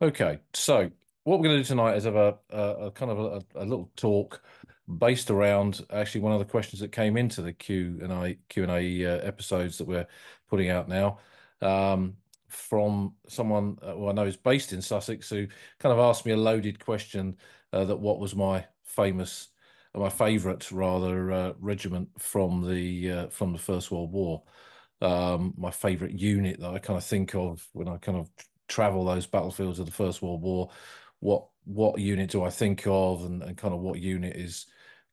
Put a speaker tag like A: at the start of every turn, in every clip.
A: Okay, so what we're going to do tonight is have a kind of a little talk based around actually one of the questions that came into the Q&A episodes that we're putting out now, um, from someone who I know is based in Sussex, who kind of asked me a loaded question, that what was my favourite rather, regiment from the First World War, my favourite unit that I kind of think of when I kind of travel those battlefields of the First World War. What unit do I think of, and kind of what unit is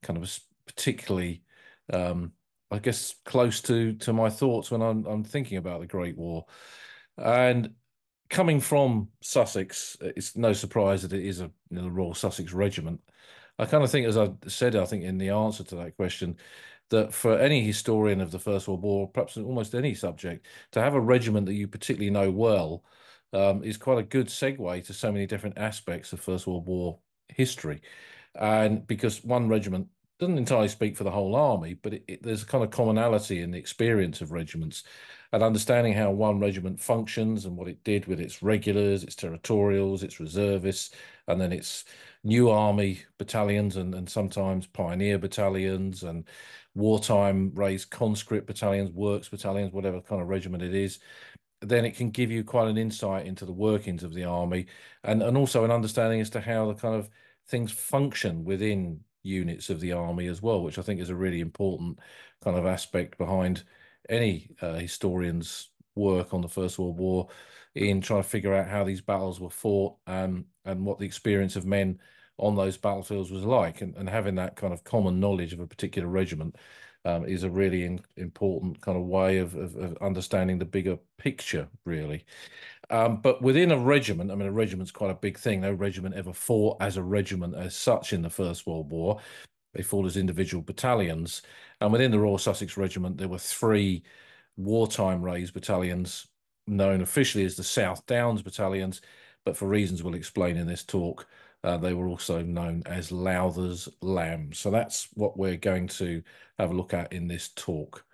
A: kind of particularly, um, I guess, close to my thoughts when I'm thinking about the Great War. And coming from Sussex, it's no surprise that it is the Royal Sussex Regiment. I kind of think, as I said, I think in the answer to that question, that for any historian of the First World War, perhaps in almost any subject, to have a regiment that you particularly know well, is quite a good segue to so many different aspects of First World War history. And because one regiment doesn't entirely speak for the whole army, but there's a kind of commonality in the experience of regiments, and understanding how one regiment functions and what it did with its regulars, its territorials, its reservists, and then its new army battalions, and sometimes pioneer battalions and wartime raised conscript battalions, works battalions, whatever kind of regiment it is. Then it can give you quite an insight into the workings of the army, and also an understanding as to how the kind of things function within units of the army as well, which I think is a really important kind of aspect behind any historian's work on the First World War, in trying to figure out how these battles were fought, and what the experience of men on those battlefields was like, and having that kind of common knowledge of a particular regiment, is a really important kind of way of understanding the bigger picture, really. But within a regiment, I mean, a regiment's quite a big thing. No regiment ever fought as a regiment as such in the First World War. They fought as individual battalions. And within the Royal Sussex Regiment, there were three wartime raised battalions known officially as the South Downs Battalions, but for reasons we'll explain in this talk, they were also known as Lowther's Lambs. So that's what we're going to have a look at in this talk.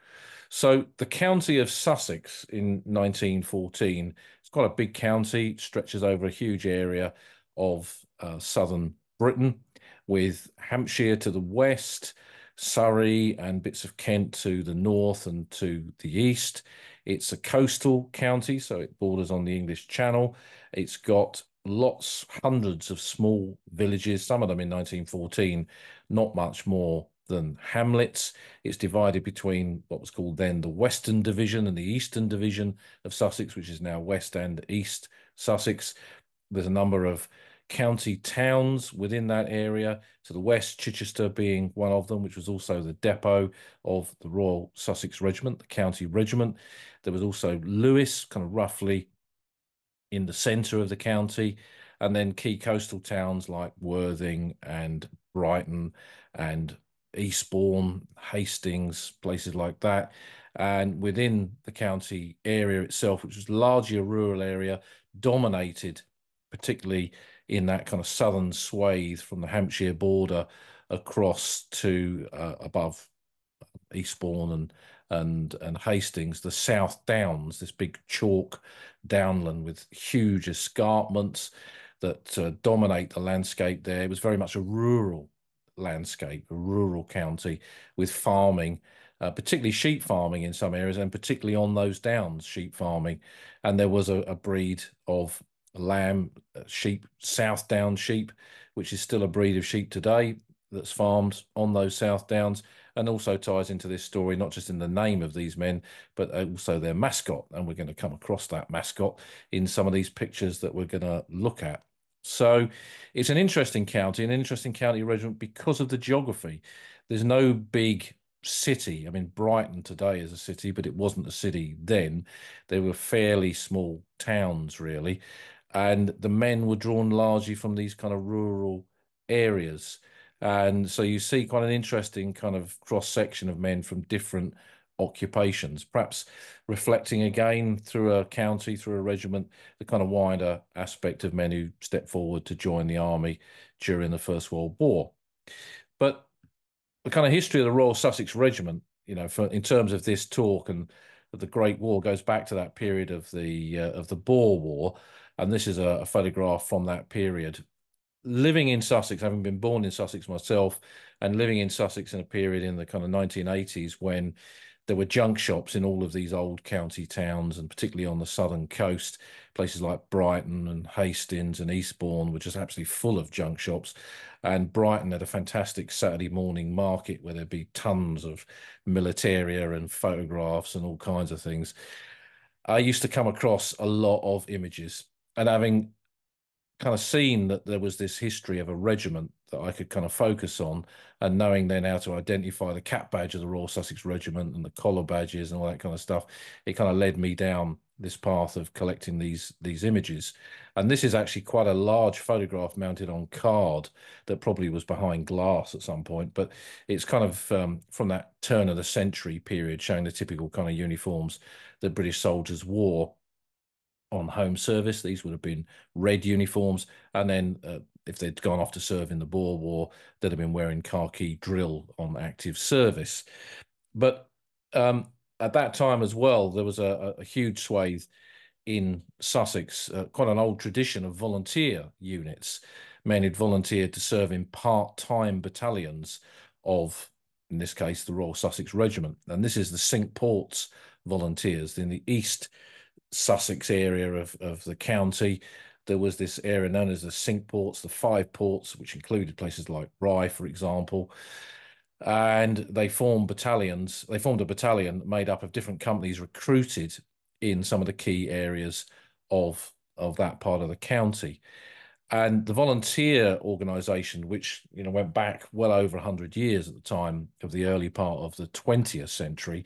A: So the county of Sussex in 1914, it's quite a big county, stretches over a huge area of southern Britain, with Hampshire to the west, Surrey and bits of Kent to the north and to the east. It's a coastal county, so it borders on the English Channel. It's got hundreds of small villages, some of them in 1914, not much more than hamlets. It's divided between what was called then the Western Division and the Eastern Division of Sussex, which is now West and East Sussex. There's a number of county towns within that area. To the west, Chichester being one of them, which was also the depot of the Royal Sussex Regiment, the county regiment. There was also Lewes, kind of roughly in the centre of the county, and then key coastal towns like Worthing and Brighton and Eastbourne, Hastings, places like that. And within the county area itself, which was largely a rural area, dominated particularly in that kind of southern swathe from the Hampshire border across to above Eastbourne and Hastings, the South Downs, this big chalk downland with huge escarpments that dominate the landscape there. It was very much a rural landscape, a rural county with farming, particularly sheep farming in some areas, and particularly on those downs, sheep farming. And there was a breed of lamb sheep, South Down sheep, which is still a breed of sheep today that's farmed on those South Downs, and also ties into this story, not just in the name of these men, but also their mascot. And we're going to come across that mascot in some of these pictures that we're going to look at. So it's an interesting county regiment because of the geography. There's no big city. I mean, Brighton today is a city, but it wasn't a city then. They were fairly small towns, really. And the men were drawn largely from these kind of rural areas. And so you see quite an interesting kind of cross section of men from different occupations, perhaps reflecting again through a county, through a regiment, the kind of wider aspect of men who stepped forward to join the army during the First World War. But the kind of history of the Royal Sussex Regiment, in terms of this talk and the Great War, goes back to that period of the Boer War. And this is a photograph from that period. Living in Sussex, having been born in Sussex myself, and living in Sussex in a period in the kind of 1980s when there were junk shops in all of these old county towns, and particularly on the southern coast, places like Brighton and Hastings and Eastbourne were just absolutely full of junk shops. And Brighton had a fantastic Saturday morning market where there'd be tons of militaria and photographs and all kinds of things. I used to come across a lot of images, and having kind of seen that there was this history of a regiment that I could kind of focus on, and knowing then how to identify the cap badge of the Royal Sussex Regiment and the collar badges and all that kind of stuff, it kind of led me down this path of collecting these images. And this is actually quite a large photograph mounted on card that probably was behind glass at some point, but it's kind of from that turn of the century period, showing the typical kind of uniforms that British soldiers wore on home service. These would have been red uniforms, and then if they'd gone off to serve in the Boer War, they'd have been wearing khaki drill on active service. But at that time as well, there was a huge swathe in Sussex, quite an old tradition of volunteer units. Men who'd volunteered to serve in part-time battalions of, in this case, the Royal Sussex Regiment. And this is the Cinque Ports volunteers in the East Sussex area of the county. There was this area known as the Cinque Ports, the Five Ports, which included places like Rye, for example. And they formed battalions. They formed a battalion made up of different companies recruited in some of the key areas of that part of the county. And the volunteer organisation, which went back well over 100 years at the time of the early part of the 20th century,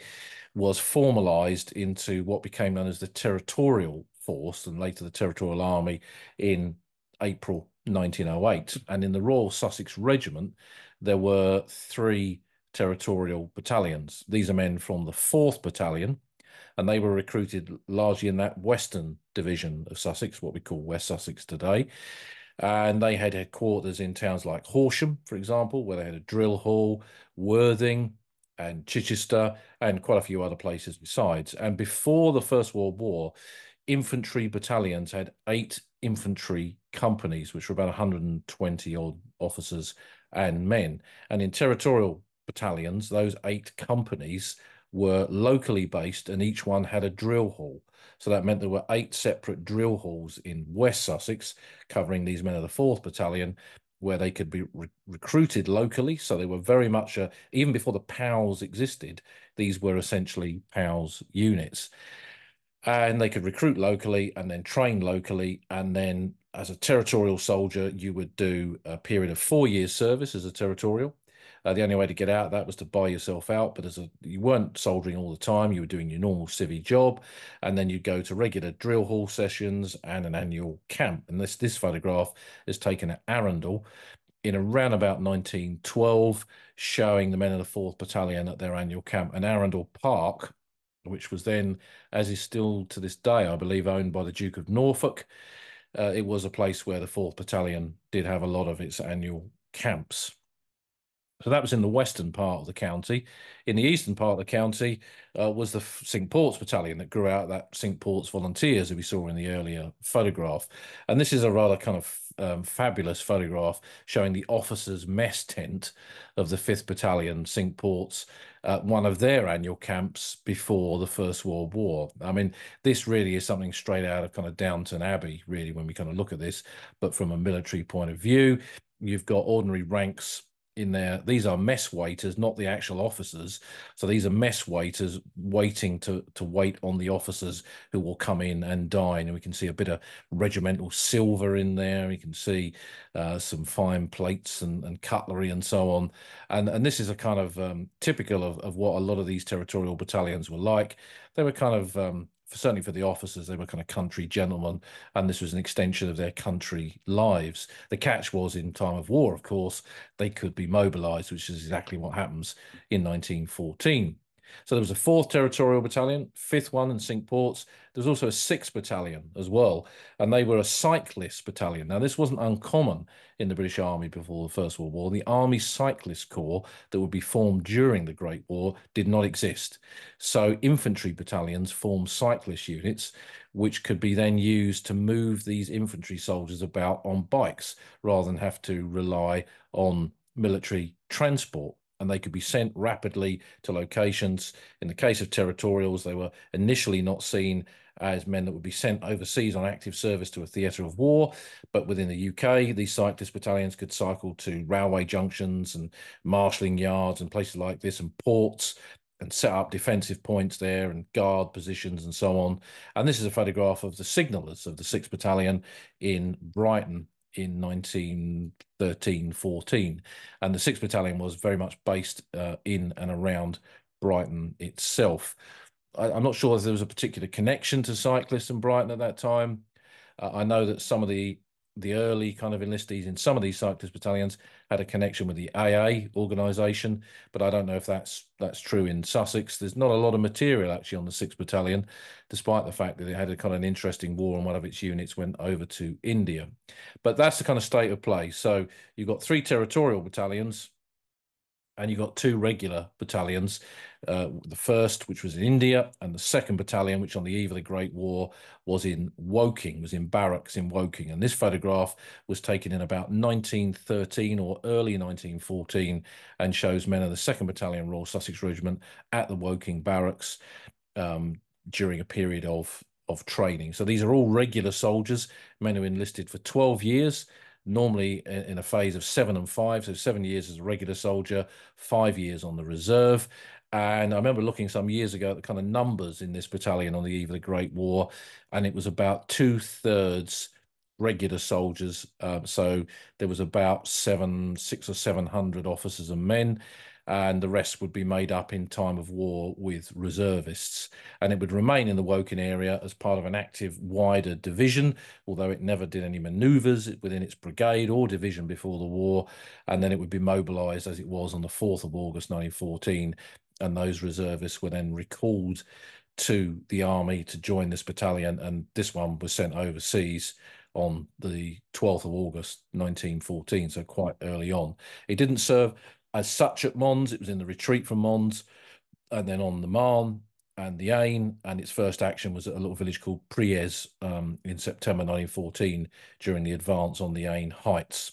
A: was formalised into what became known as the Territorial Force and later the Territorial Army in April 1908. And in the Royal Sussex Regiment, there were 3 territorial battalions. These are men from the 4th Battalion, and they were recruited largely in that western division of Sussex, what we call West Sussex today. And they had headquarters in towns like Horsham, for example, where they had a drill hall, Worthing and Chichester, and quite a few other places besides. And before the First World War, infantry battalions had 8 infantry companies, which were about 120 odd officers and men. And in territorial battalions, those 8 companies were locally based, and each one had a drill hall. So that meant there were 8 separate drill halls in West Sussex covering these men of the 4th Battalion, where they could be recruited locally. So they were very much, even before the POWs existed, these were essentially POWs units. And they could recruit locally and then train locally. And then as a territorial soldier, you would do a period of 4 years service as a territorial. The only way to get out of that was to buy yourself out, but you weren't soldering all the time. You were doing your normal civvy job, and then you'd go to regular drill hall sessions and an annual camp. And this photograph is taken at Arundel in around about 1912, showing the men of the 4th Battalion at their annual camp. And Arundel Park, which was then, as is still to this day, I believe, owned by the Duke of Norfolk, it was a place where the 4th Battalion did have a lot of its annual camps. So that was in the western part of the county. In the eastern part of the county was the Cinque Ports Battalion that grew out of that Cinque Ports Volunteers that we saw in the earlier photograph. And this is a rather kind of fabulous photograph showing the officers' mess tent of the 5th Battalion, Cinque Ports, one of their annual camps before the First World War. I mean, this really is something straight out of kind of Downton Abbey, really, when we kind of look at this, but from a military point of view. You've got ordinary ranks in there. These are mess waiters, not the actual officers. So these are mess waiters waiting to wait on the officers who will come in and dine. And we can see a bit of regimental silver in there. You can see some fine plates and cutlery and so on. And this is a kind of typical of what a lot of these territorial battalions were like. They were kind of certainly for the officers, they were kind of country gentlemen, and this was an extension of their country lives. The catch was, in time of war, of course, they could be mobilised, which is exactly what happens in 1914. So there was a 4th Territorial Battalion, 5th one in Cinque Ports. There was also a 6th Battalion as well, and they were a cyclist battalion. Now, this wasn't uncommon in the British Army before the First World War. The Army Cyclist Corps that would be formed during the Great War did not exist. So infantry battalions formed cyclist units, which could be then used to move these infantry soldiers about on bikes rather than have to rely on military transport, and they could be sent rapidly to locations. In the case of territorials, they were initially not seen as men that would be sent overseas on active service to a theatre of war, but within the UK, these cyclist battalions could cycle to railway junctions and marshalling yards and places like this, and ports, and set up defensive points there and guard positions and so on. And this is a photograph of the signallers of the 6th Battalion in Brighton in 1913-14, and the 6th Battalion was very much based in and around Brighton itself. I'm not sure if there was a particular connection to cyclists in Brighton at that time. I know that some of the early kind of enlistees in some of these cyclist battalions had a connection with the AA organisation, but I don't know if that's true in Sussex. There's not a lot of material actually on the 6th Battalion, despite the fact that it had a kind of an interesting war and one of its units went over to India. But that's the kind of state of play. So you've got 3 territorial battalions, and you got 2 regular battalions, the 1st, which was in India, and the 2nd Battalion, which on the eve of the Great War was in Woking, was in barracks in Woking. And this photograph was taken in about 1913 or early 1914 and shows men of the 2nd Battalion Royal Sussex Regiment at the Woking barracks during a period of training. So these are all regular soldiers, men who enlisted for 12 years, normally in a phase of 7 and 5, so 7 years as a regular soldier, 5 years on the reserve. And I remember looking some years ago at the kind of numbers in this battalion on the eve of the Great War, and it was about 2/3 regular soldiers. So there was about 600 or 700 officers and men, and the rest would be made up in time of war with reservists. And it would remain in the Woking area as part of an active wider division, although it never did any manoeuvres within its brigade or division before the war. And then it would be mobilised as it was on the 4th of August 1914, and those reservists were then recalled to the army to join this battalion, and this one was sent overseas on the 12th of August 1914, so quite early on. It didn't serve as such at Mons. It was in the retreat from Mons, and then on the Marne and the Aisne, and its first action was at a little village called Priez in September 1914 during the advance on the Aisne Heights.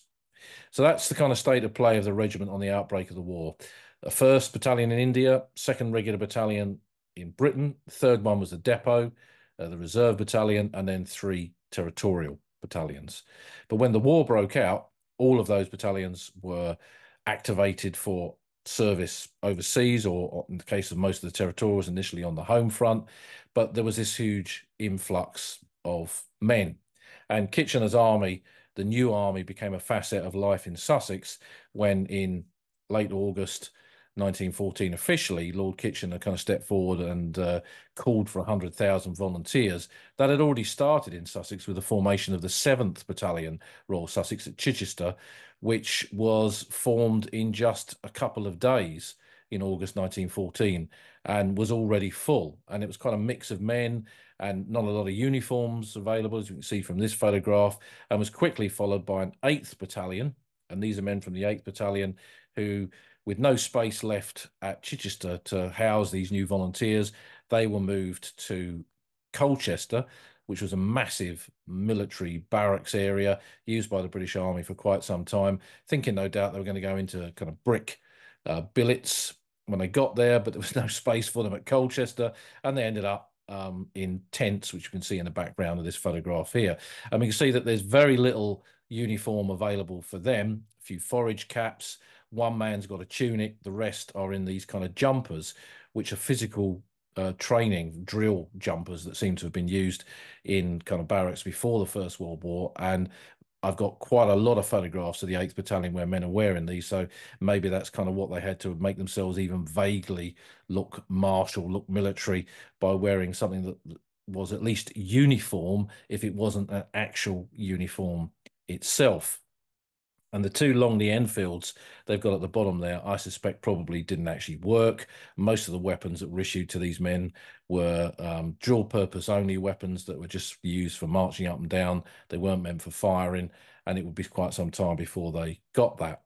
A: So that's the kind of state of play of the regiment on the outbreak of the war. A 1st Battalion in India, 2nd Regular Battalion in Britain, the 3rd one was the depot, the Reserve Battalion, and then 3 territorial battalions. But when the war broke out, all of those battalions were activated for service overseas, or in the case of most of the territorials, initially on the home front. But there was this huge influx of men. And Kitchener's army, the new army, became a facet of life in Sussex when in late August 1914, officially, Lord Kitchener kind of stepped forward and called for 100,000 volunteers. That had already started in Sussex with the formation of the 7th Battalion Royal Sussex at Chichester, which was formed in just a couple of days in August 1914 and was already full. And it was kind of a mix of men and not a lot of uniforms available, as you can see from this photograph, and was quickly followed by an 8th Battalion. And these are men from the 8th Battalion who, with no space left at Chichester to house these new volunteers, they were moved to Colchester, which was a massive military barracks area used by the British Army for quite some time, thinking no doubt they were going to go into kind of brick billets when they got there, but there was no space for them at Colchester, and they ended up in tents, which you can see in the background of this photograph here. And we can see that there's very little uniform available for them, a few forage caps, one man's got a tunic, the rest are in these kind of jumpers, which are physical training drill jumpers that seem to have been used in kind of barracks before the First World War. And I've got quite a lot of photographs of the 8th Battalion where men are wearing these, so maybe that's kind of what they had to make themselves even vaguely look martial, look military, by wearing something that was at least uniform if it wasn't an actual uniform itself. And the two Longley Enfields they've got at the bottom there, I suspect probably didn't actually work. Most of the weapons that were issued to these men were dual purpose only weapons that were just used for marching up and down. They weren't meant for firing, and it would be quite some time before they got that.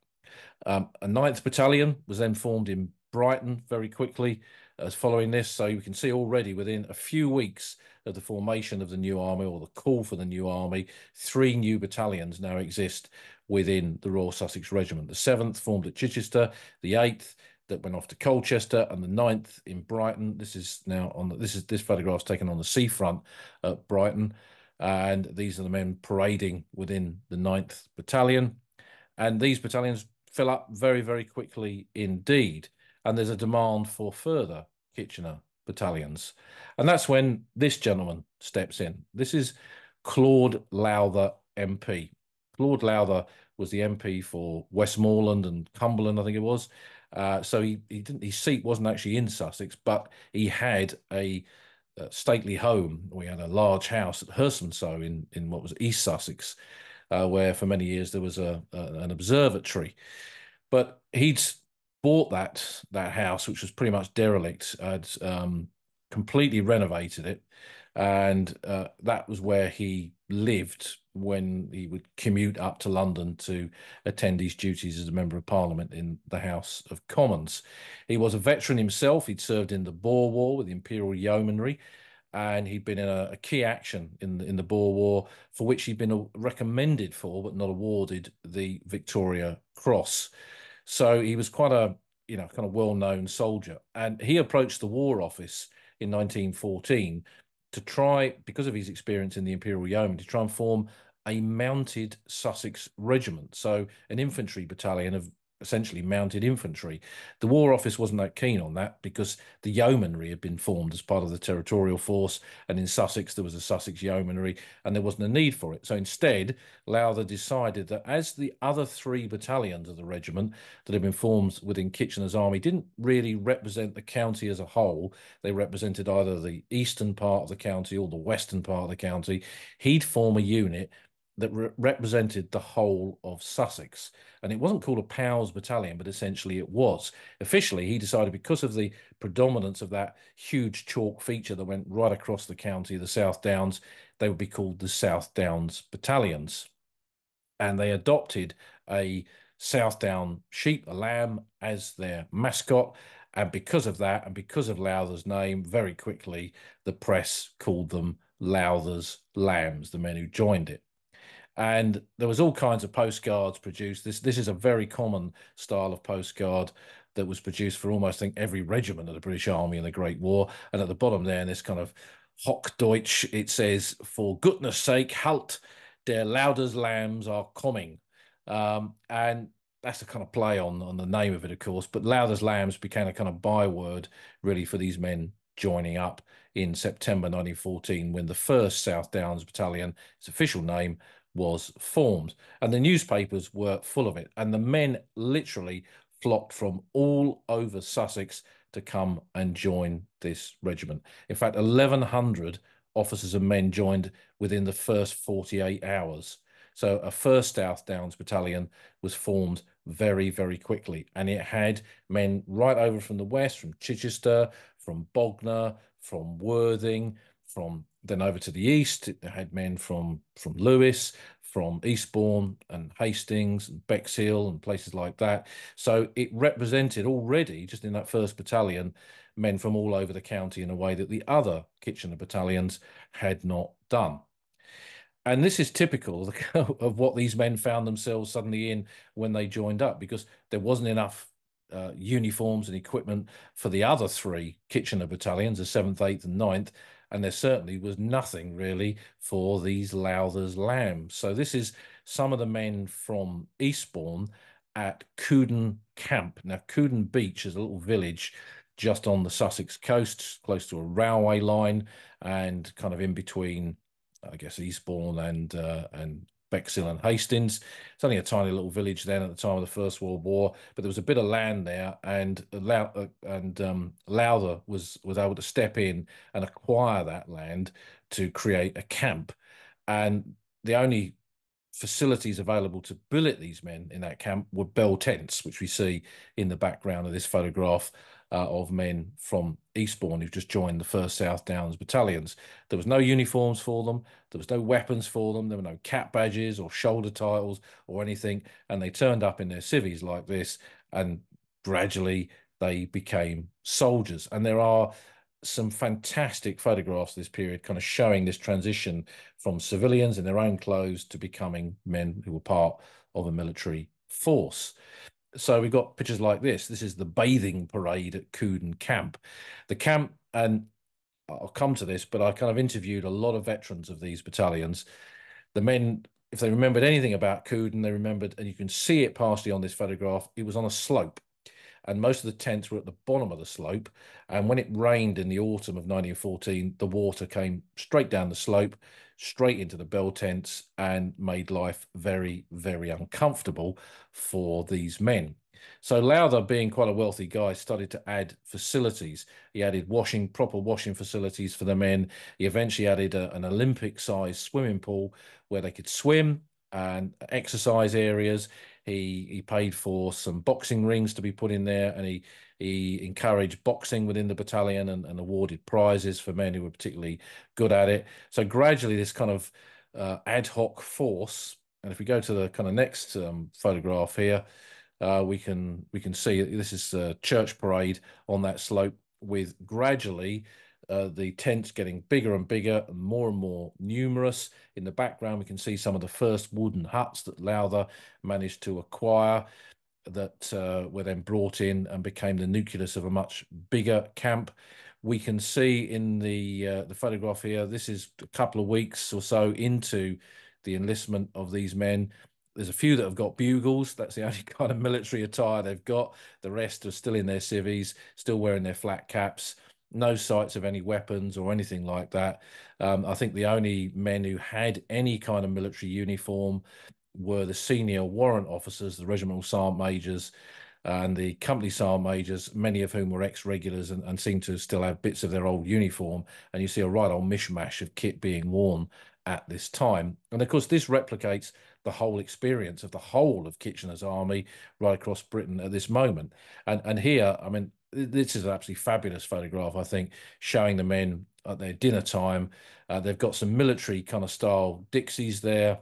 A: A 9th Battalion was then formed in Brighton very quickly as following this. So you can see already within a few weeks of the formation of the new army, or the call for the new army, 3 new battalions now exist within the Royal Sussex Regiment. The 7th formed at Chichester, the 8th that went off to Colchester, and the 9th in Brighton. This is now on this photograph's taken on the seafront at Brighton, and these are the men parading within the 9th Battalion. And these battalions fill up very, very quickly indeed. And there's a demand for further Kitchener battalions. And that's when this gentleman steps in. This is Claude Lowther MP. Claude Lowther was the MP for Westmoreland and Cumberland, I think it was. So he didn't, his seat wasn't actually in Sussex, but he had a stately home. We had a large house at Hurstmonceux in what was East Sussex, where for many years there was an observatory. But he'd bought that house, which was pretty much derelict, had completely renovated it, and that was where he lived when he would commute up to London to attend his duties as a member of Parliament in the House of Commons. He was a veteran himself. He'd served in the Boer War with the Imperial Yeomanry, and he'd been in a key action in the Boer War, for which he'd been recommended for but not awarded the Victoria Cross. So he was quite a kind of well-known soldier, and he approached the War Office in 1914 to try, because of his experience in the Imperial Yeomanry, to try and form a mounted Sussex regiment, so an infantry battalion of essentially mounted infantry. The War Office wasn't that keen on that because the yeomanry had been formed as part of the territorial force, and in Sussex there was a Sussex yeomanry, and there wasn't a need for it. So instead, Lowther decided that as the other 3 battalions of the regiment that had been formed within Kitchener's army didn't really represent the county as a whole, they represented either the eastern part of the county or the western part of the county, he'd form a unit that represented the whole of Sussex. And it wasn't called a POWs battalion, but essentially it was. Officially, he decided, because of the predominance of that huge chalk feature that went right across the county, the South Downs, they would be called the South Downs Battalions. And they adopted a South Down sheep, a lamb, as their mascot. And because of that, and because of Lowther's name, very quickly the press called them Lowther's Lambs, the men who joined it. And there was all kinds of postcards produced. This is a very common style of postcard that was produced for almost, I think, every regiment of the British Army in the Great War. And at the bottom there, in this kind of Hochdeutsch, it says, "For goodness sake, halt, der Lauders Lambs are coming." And that's a kind of play on the name of it, of course. But Lowther's Lambs became a kind of byword, really, for these men joining up in September 1914, when the 1st South Downs Battalion, its official name, was formed. And the newspapers were full of it. And the men literally flocked from all over Sussex to come and join this regiment. In fact, 1,100 officers and men joined within the first 48 hours. So a 1st South Downs Battalion was formed very, very quickly. And it had men right over from the west, from Chichester, from Bognor, from Worthing, from then over to the east. It had men from Lewes, from Eastbourne and Hastings and Bexhill and places like that. So it represented already, just in that 1st battalion, men from all over the county in a way that the other Kitchener battalions had not done. And this is typical of what these men found themselves suddenly in when they joined up, because there wasn't enough uniforms and equipment for the other 3 Kitchener battalions, the 7th, 8th, and 9th, and there certainly was nothing really for these Lowther's Lambs. So this is some of the men from Eastbourne at Couden Camp. Now, Couden Beach is a little village just on the Sussex coast, close to a railway line, and kind of in between, I guess, Eastbourne and Bexhill and Hastings. It's only a tiny little village then at the time of the First World War, but there was a bit of land there, and Lowther was able to step in and acquire that land to create a camp. And the only facilities available to billet these men in that camp were bell tents, which we see in the background of this photograph of men from Eastbourne who've just joined the 1st South Downs Battalions. There was no uniforms for them. There was no weapons for them. There were no cap badges or shoulder titles or anything. And they turned up in their civvies like this, and gradually they became soldiers. And there are some fantastic photographs of this period kind of showing this transition from civilians in their own clothes to becoming men who were part of a military force. So we've got pictures like this. This is the bathing parade at Couden Camp. The camp, and I'll come to this, but I kind of interviewed a lot of veterans of these battalions. The men, if they remembered anything about Couden, they remembered, and you can see it partially on this photograph, it was on a slope, and most of the tents were at the bottom of the slope. And when it rained in the autumn of 1914, the water came straight down the slope, straight into the bell tents, and made life very, very uncomfortable for these men. So Lowther, being quite a wealthy guy, started to add facilities. He added proper washing facilities for the men. He eventually added an Olympic-sized swimming pool where they could swim, and exercise areas. He paid for some boxing rings to be put in there, and he encouraged boxing within the battalion, and awarded prizes for men who were particularly good at it. So gradually, this kind of ad hoc force. And if we go to the kind of next photograph here, we can see this is a church parade on that slope, with gradually the tents getting bigger and bigger and more numerous. In the background, we can see some of the first wooden huts that Lowther managed to acquire, that were then brought in and became the nucleus of a much bigger camp. We can see in the photograph here, this is a couple of weeks or so into the enlistment of these men. There's a few that have got bugles. That's the only kind of military attire they've got. The rest are still in their civvies, still wearing their flat caps. No sights of any weapons or anything like that. I think the only men who had any kind of military uniform were the senior warrant officers, the regimental sergeant majors, and the company sergeant majors, many of whom were ex-regulars and seem to still have bits of their old uniform. And you see a right old mishmash of kit being worn at this time. And of course, this replicates the whole experience of the whole of Kitchener's army right across Britain at this moment. And here, I mean, this is an absolutely fabulous photograph, I think, showing the men at their dinner time. They've got some military kind of style Dixies there.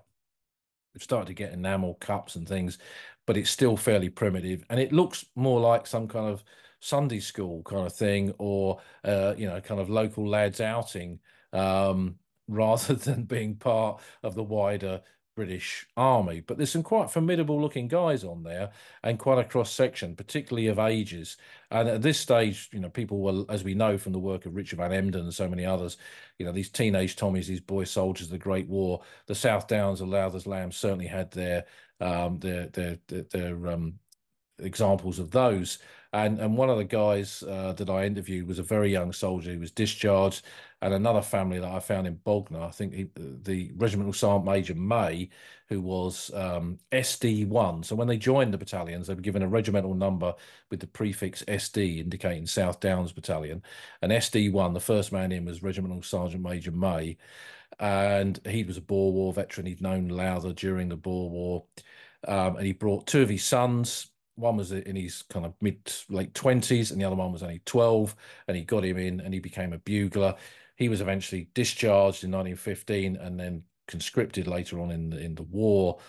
A: They've started to get enamel cups and things, but it's still fairly primitive, and it looks more like some kind of Sunday school kind of thing, or kind of local lads outing, rather than being part of the wider British Army. But there's some quite formidable looking guys on there, and quite a cross section, particularly of ages. And at this stage, people were, as we know from the work of Richard Van Emden and so many others, these teenage Tommies, these boy soldiers of the Great War. The South Downs of Lowther's Lambs certainly had their examples of those. And one of the guys that I interviewed was a very young soldier who was discharged, and another family that I found in Bognor. I think the Regimental Sergeant Major May, who was SD1. So when they joined the battalions, they were given a regimental number with the prefix SD, indicating South Downs Battalion. And SD1, the first man in, was Regimental Sergeant Major May, and he was a Boer War veteran. He'd known Lowther during the Boer War, and he brought two of his sons. One was in his kind of late 20s, and the other one was only 12, and he got him in, and he became a bugler. He was eventually discharged in 1915 and then conscripted later on in the war.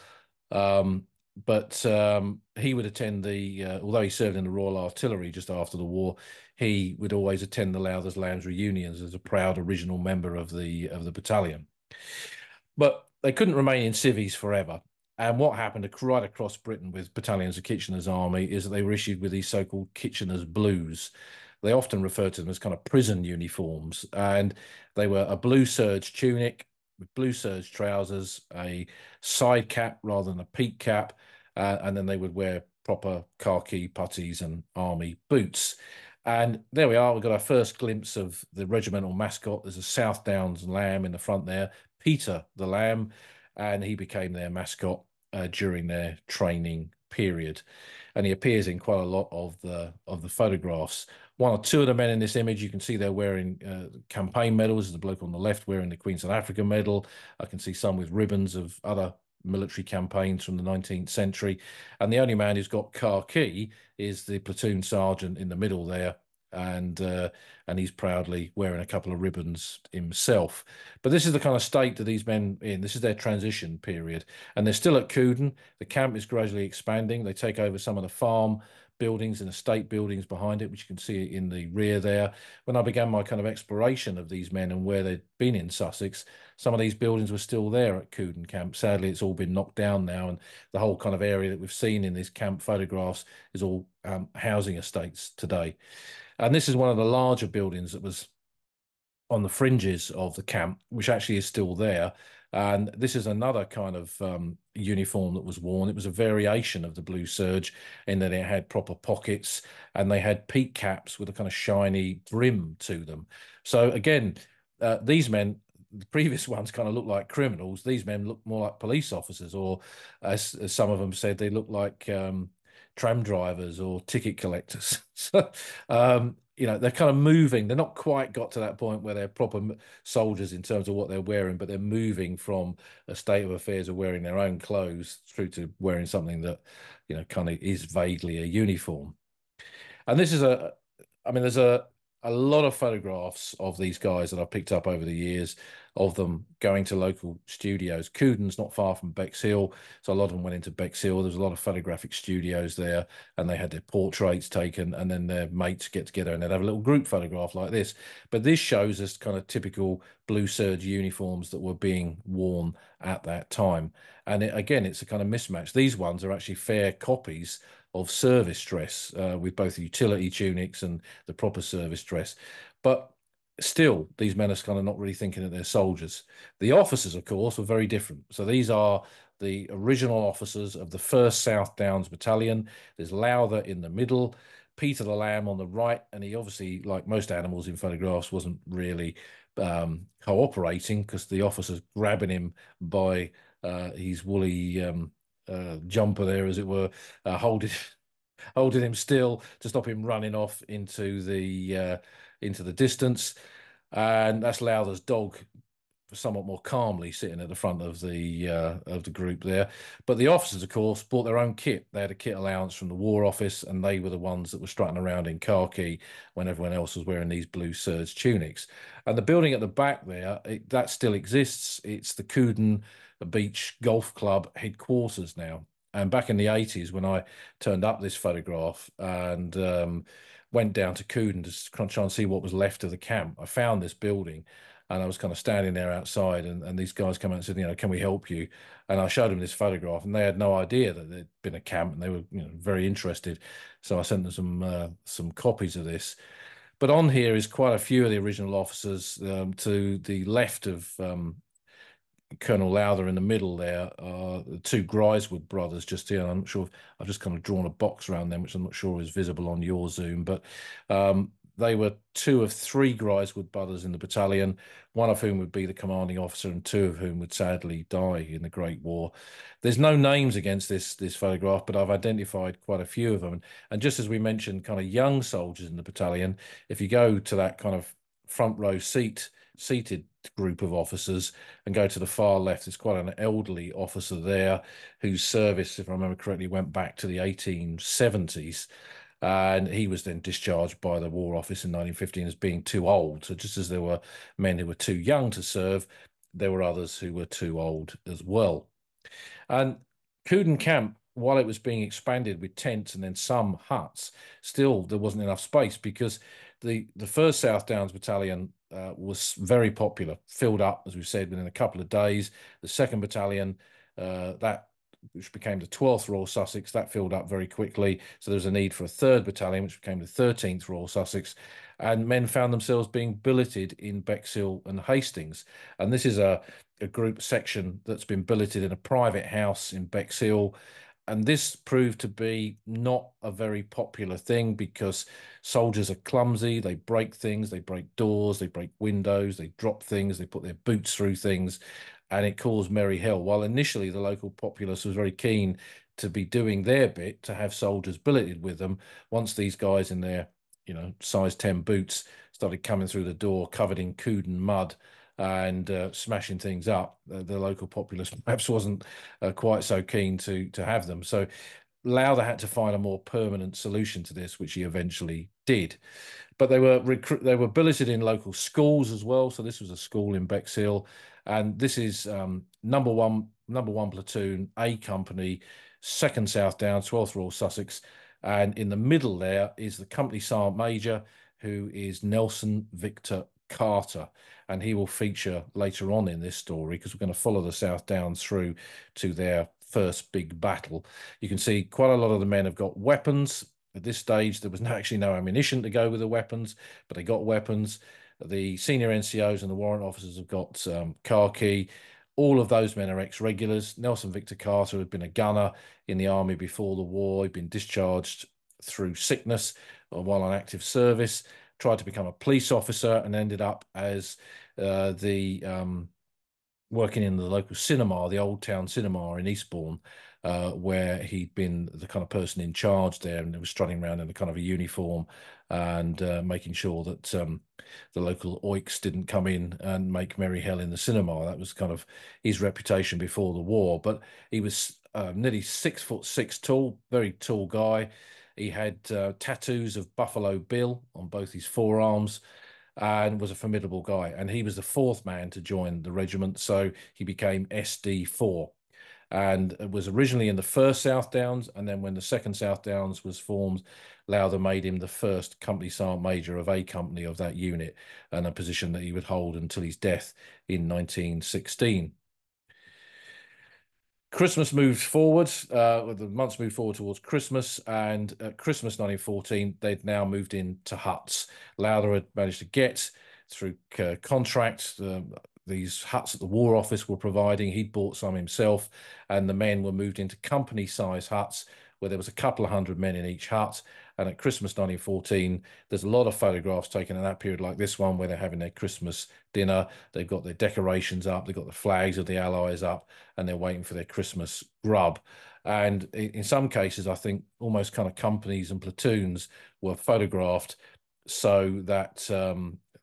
A: But he would attend although he served in the Royal Artillery just after the war, he would always attend the Lowther's Lambs reunions as a proud original member of the battalion. But they couldn't remain in civvies forever. And what happened right across Britain with battalions of Kitchener's army is that they were issued with these so-called Kitchener's Blues. They often referred to them as kind of prison uniforms, and they were a blue serge tunic with blue serge trousers, a side cap rather than a peak cap, and then they would wear proper khaki puttees and army boots. And there we are. We've got our first glimpse of the regimental mascot. There's a South Downs lamb in the front there, Peter the Lamb, and he became their mascot during their training period. And he appears in quite a lot of the photographs. One or two of the men in this image, you can see they're wearing campaign medals. There's a bloke on the left wearing the Queen South Africa medal. I can see some with ribbons of other military campaigns from the 19th century. And the only man who's got khaki is the platoon sergeant in the middle there. And he's proudly wearing a couple of ribbons himself. But this is the kind of state that these men in. This is their transition period, and they're still at Couden. The camp is gradually expanding. They take over some of the farm buildings and estate buildings behind it, which you can see in the rear there. When I began my kind of exploration of these men and where they'd been in Sussex, some of these buildings were still there at Couden camp. Sadly, it's all been knocked down now, and the whole kind of area that we've seen in these camp photographs is all housing estates today. And this is one of the larger buildings that was on the fringes of the camp, which actually is still there. And this is another kind of uniform that was worn. It was a variation of the blue serge in that it had proper pockets and they had peak caps with a kind of shiny brim to them. So again, these men, the previous ones kind of looked like criminals. These men look more like police officers, or as some of them said, they look like tram drivers or ticket collectors. So, you know, they're kind of moving. They're not quite got to that point where they're proper soldiers in terms of what they're wearing, but they're moving from a state of affairs of wearing their own clothes through to wearing something that, you know, kind of is vaguely a uniform. And this is I mean, there's a lot of photographs of these guys that I've picked up over the years of them going to local studios. Couden's not far from Bexhill, so a lot of them went into Bexhill. There's a lot of photographic studios there, and they had their portraits taken, and then their mates get together and they'd have a little group photograph like this. But this shows us kind of typical blue serge uniforms that were being worn at that time. And again, it's a kind of mismatch. These ones are actually fair copies of service dress with both utility tunics and the proper service dress. But still, these men are kind of not really thinking that they're soldiers. The officers, of course, were very different. So these are the original officers of the 1st South Downs Battalion. There's Lowther in the middle, Peter the Lamb on the right, and he obviously, like most animals in photographs, wasn't really cooperating because the officer's grabbing him by his woolly jumper there, as it were, holding him still to stop him running off into the distance. And that's Lowther's dog, somewhat more calmly sitting at the front of the group there. But the officers, of course, bought their own kit. They had a kit allowance from the War Office, and they were the ones that were strutting around in khaki when everyone else was wearing these blue serge tunics. And the building at the back there, that still exists. It's the Couden Beach Golf Club headquarters now. And back in the 80s, when I turned up this photograph and went down to Couden to try and see what was left of the camp, I found this building. And I was kind of standing there outside, and these guys come out and said, you know, can we help you? And I showed them this photograph, and they had no idea that there'd been a camp, and they were, you know, very interested. So I sent them some copies of this. But on here is quite a few of the original officers. To the left of Colonel Lowther in the middle there are the 2 Grisewood brothers just here. I'm not sure I've just kind of drawn a box around them, which I'm not sure is visible on your Zoom, but they were 2 of 3 Grisewood brothers in the battalion, one of whom would be the commanding officer and 2 of whom would sadly die in the Great War. There's no names against this photograph, but I've identified quite a few of them. And just as we mentioned kind of young soldiers in the battalion, if you go to that kind of front row seated group of officers and go to the far left, there's quite an elderly officer there whose service, if I remember correctly, went back to the 1870s. And he was then discharged by the War Office in 1915 as being too old. So just as there were men who were too young to serve, there were others who were too old as well. And Couden Camp, while it was being expanded with tents and then some huts, still there wasn't enough space because the 1st South Downs Battalion was very popular, filled up, as we've said, within a couple of days. The 2nd Battalion, which became the 12th Royal Sussex, that filled up very quickly. So there was a need for a 3rd Battalion, which became the 13th Royal Sussex. And men found themselves being billeted in Bexhill and Hastings. And this is a group section that's been billeted in a private house in Bexhill. And this proved to be not a very popular thing because soldiers are clumsy. They break things, they break doors, they break windows, they drop things, they put their boots through things, and it caused merry hell. While initially the local populace was very keen to be doing their bit to have soldiers billeted with them, once these guys in their, you know, size 10 boots started coming through the door covered in Couden mud, and smashing things up, the local populace perhaps wasn't quite so keen to have them. So Lowther had to find a more permanent solution to this, which he eventually did. But they were billeted in local schools as well. So this was a school in Bexhill, and this is number one platoon, A Company, 2nd South Downs, 12th Royal Sussex, and in the middle there is the company sergeant major, who is Nelson Victor Carter, and he will feature later on in this story because we're going to follow the South Downs through to their first big battle. You can see quite a lot of the men have got weapons. At this stage, there was actually no ammunition to go with the weapons, but they got weapons. The senior NCOs and the warrant officers have got khaki. All of those men are ex-regulars. Nelson Victor Carter had been a gunner in the army before the war. He'd been discharged through sickness while on active service, tried to become a police officer and ended up as the working in the local cinema, the Old Town Cinema in Eastbourne, where he'd been the kind of person in charge there, and was strutting around in a kind of a uniform and making sure that the local oiks didn't come in and make merry hell in the cinema. That was kind of his reputation before the war. But he was nearly 6'6" tall, very tall guy. He had tattoos of Buffalo Bill on both his forearms, and was a formidable guy. And he was the 4th man to join the regiment, so he became SD4, and was originally in the 1st South Downs, and then when the 2nd South Downs was formed, Lowther made him the 1st company sergeant major of A Company of that unit, and a position that he would hold until his death in 1916. Christmas moved forward, the months moved forward towards Christmas, and at Christmas 1914, they'd now moved into huts. Lowther had managed to get, through contract, these huts that the War Office were providing. He'd bought some himself, and the men were moved into company-size huts where there was a couple of hundred men in each hut. And at Christmas 1914, there's a lot of photographs taken in that period, like this one, where they're having their Christmas dinner. They've got their decorations up, they've got the flags of the Allies up, and they're waiting for their Christmas grub. And in some cases, I think almost kind of companies and platoons were photographed so that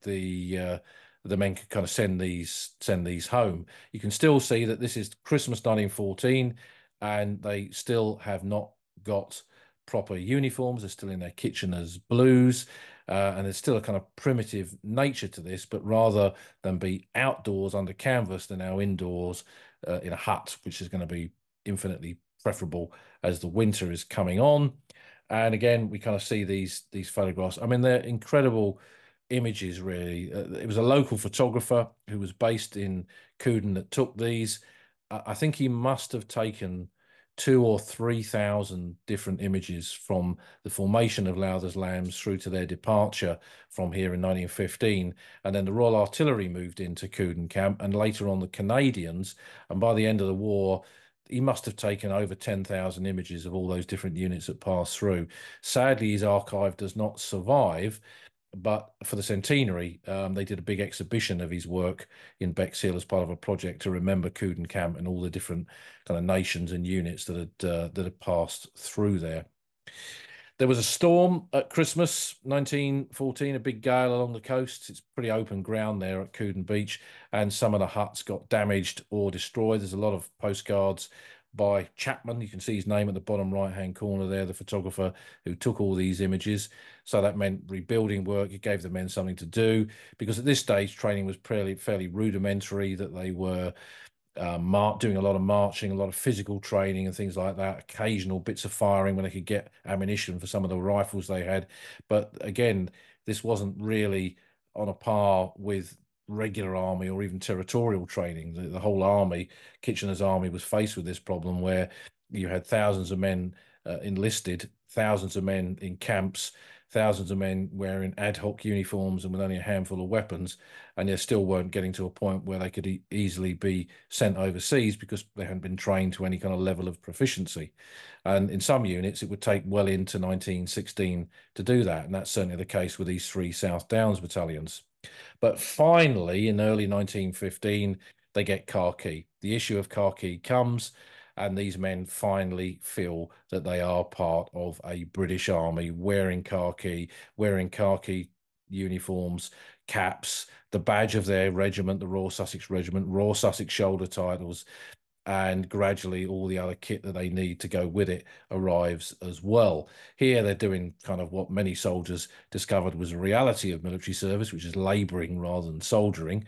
A: the men could kind of send these home. You can still see that this is Christmas 1914, and they still have not got proper uniforms. They're still in their Kitchener's blues, and there's still a kind of primitive nature to this, but rather than be outdoors under canvas, they're now indoors in a hut, which is going to be infinitely preferable as the winter is coming on. And again, we kind of see these photographs. I mean, they're incredible images, really. It was a local photographer who was based in Couden that took these. I think he must have taken 2,000 or 3,000 different images from the formation of Lowther's Lambs through to their departure from here in 1915. And then the Royal Artillery moved into Couden Camp, and later on the Canadians. And by the end of the war, he must have taken over 10,000 images of all those different units that passed through. Sadly, his archive does not survive, but for the centenary, they did a big exhibition of his work in Bexhill as part of a project to remember Couden Camp and all the different kind of nations and units that had passed through there. There was a storm at Christmas 1914, a big gale along the coast. It's pretty open ground there at Couden Beach, and some of the huts got damaged or destroyed. There's a lot of postcards by Chapman. You can see his name at the bottom right-hand corner there, the photographer who took all these images. So that meant rebuilding work. It gave the men something to do, because at this stage, training was fairly rudimentary, that they were doing a lot of marching, a lot of physical training and things like that, occasional bits of firing when they could get ammunition for some of the rifles they had. But again, this wasn't really on a par with regular army or even territorial training. The whole army, Kitchener's army, was faced with this problem where you had thousands of men enlisted, thousands of men in camps, thousands of men wearing ad hoc uniforms and with only a handful of weapons, and they still weren't getting to a point where they could easily be sent overseas because they hadn't been trained to any kind of level of proficiency. And in some units, it would take well into 1916 to do that, and that's certainly the case with these 3 South Downs battalions. But finally, in early 1915, they get khaki. The issue of khaki comes, and these men finally feel that they are part of a British army, wearing khaki uniforms, caps, the badge of their regiment, the Royal Sussex Regiment, Royal Sussex shoulder titles, and gradually all the other kit that they need to go with it arrives as well. Here they're doing kind of what many soldiers discovered was a reality of military service, which is labouring rather than soldiering.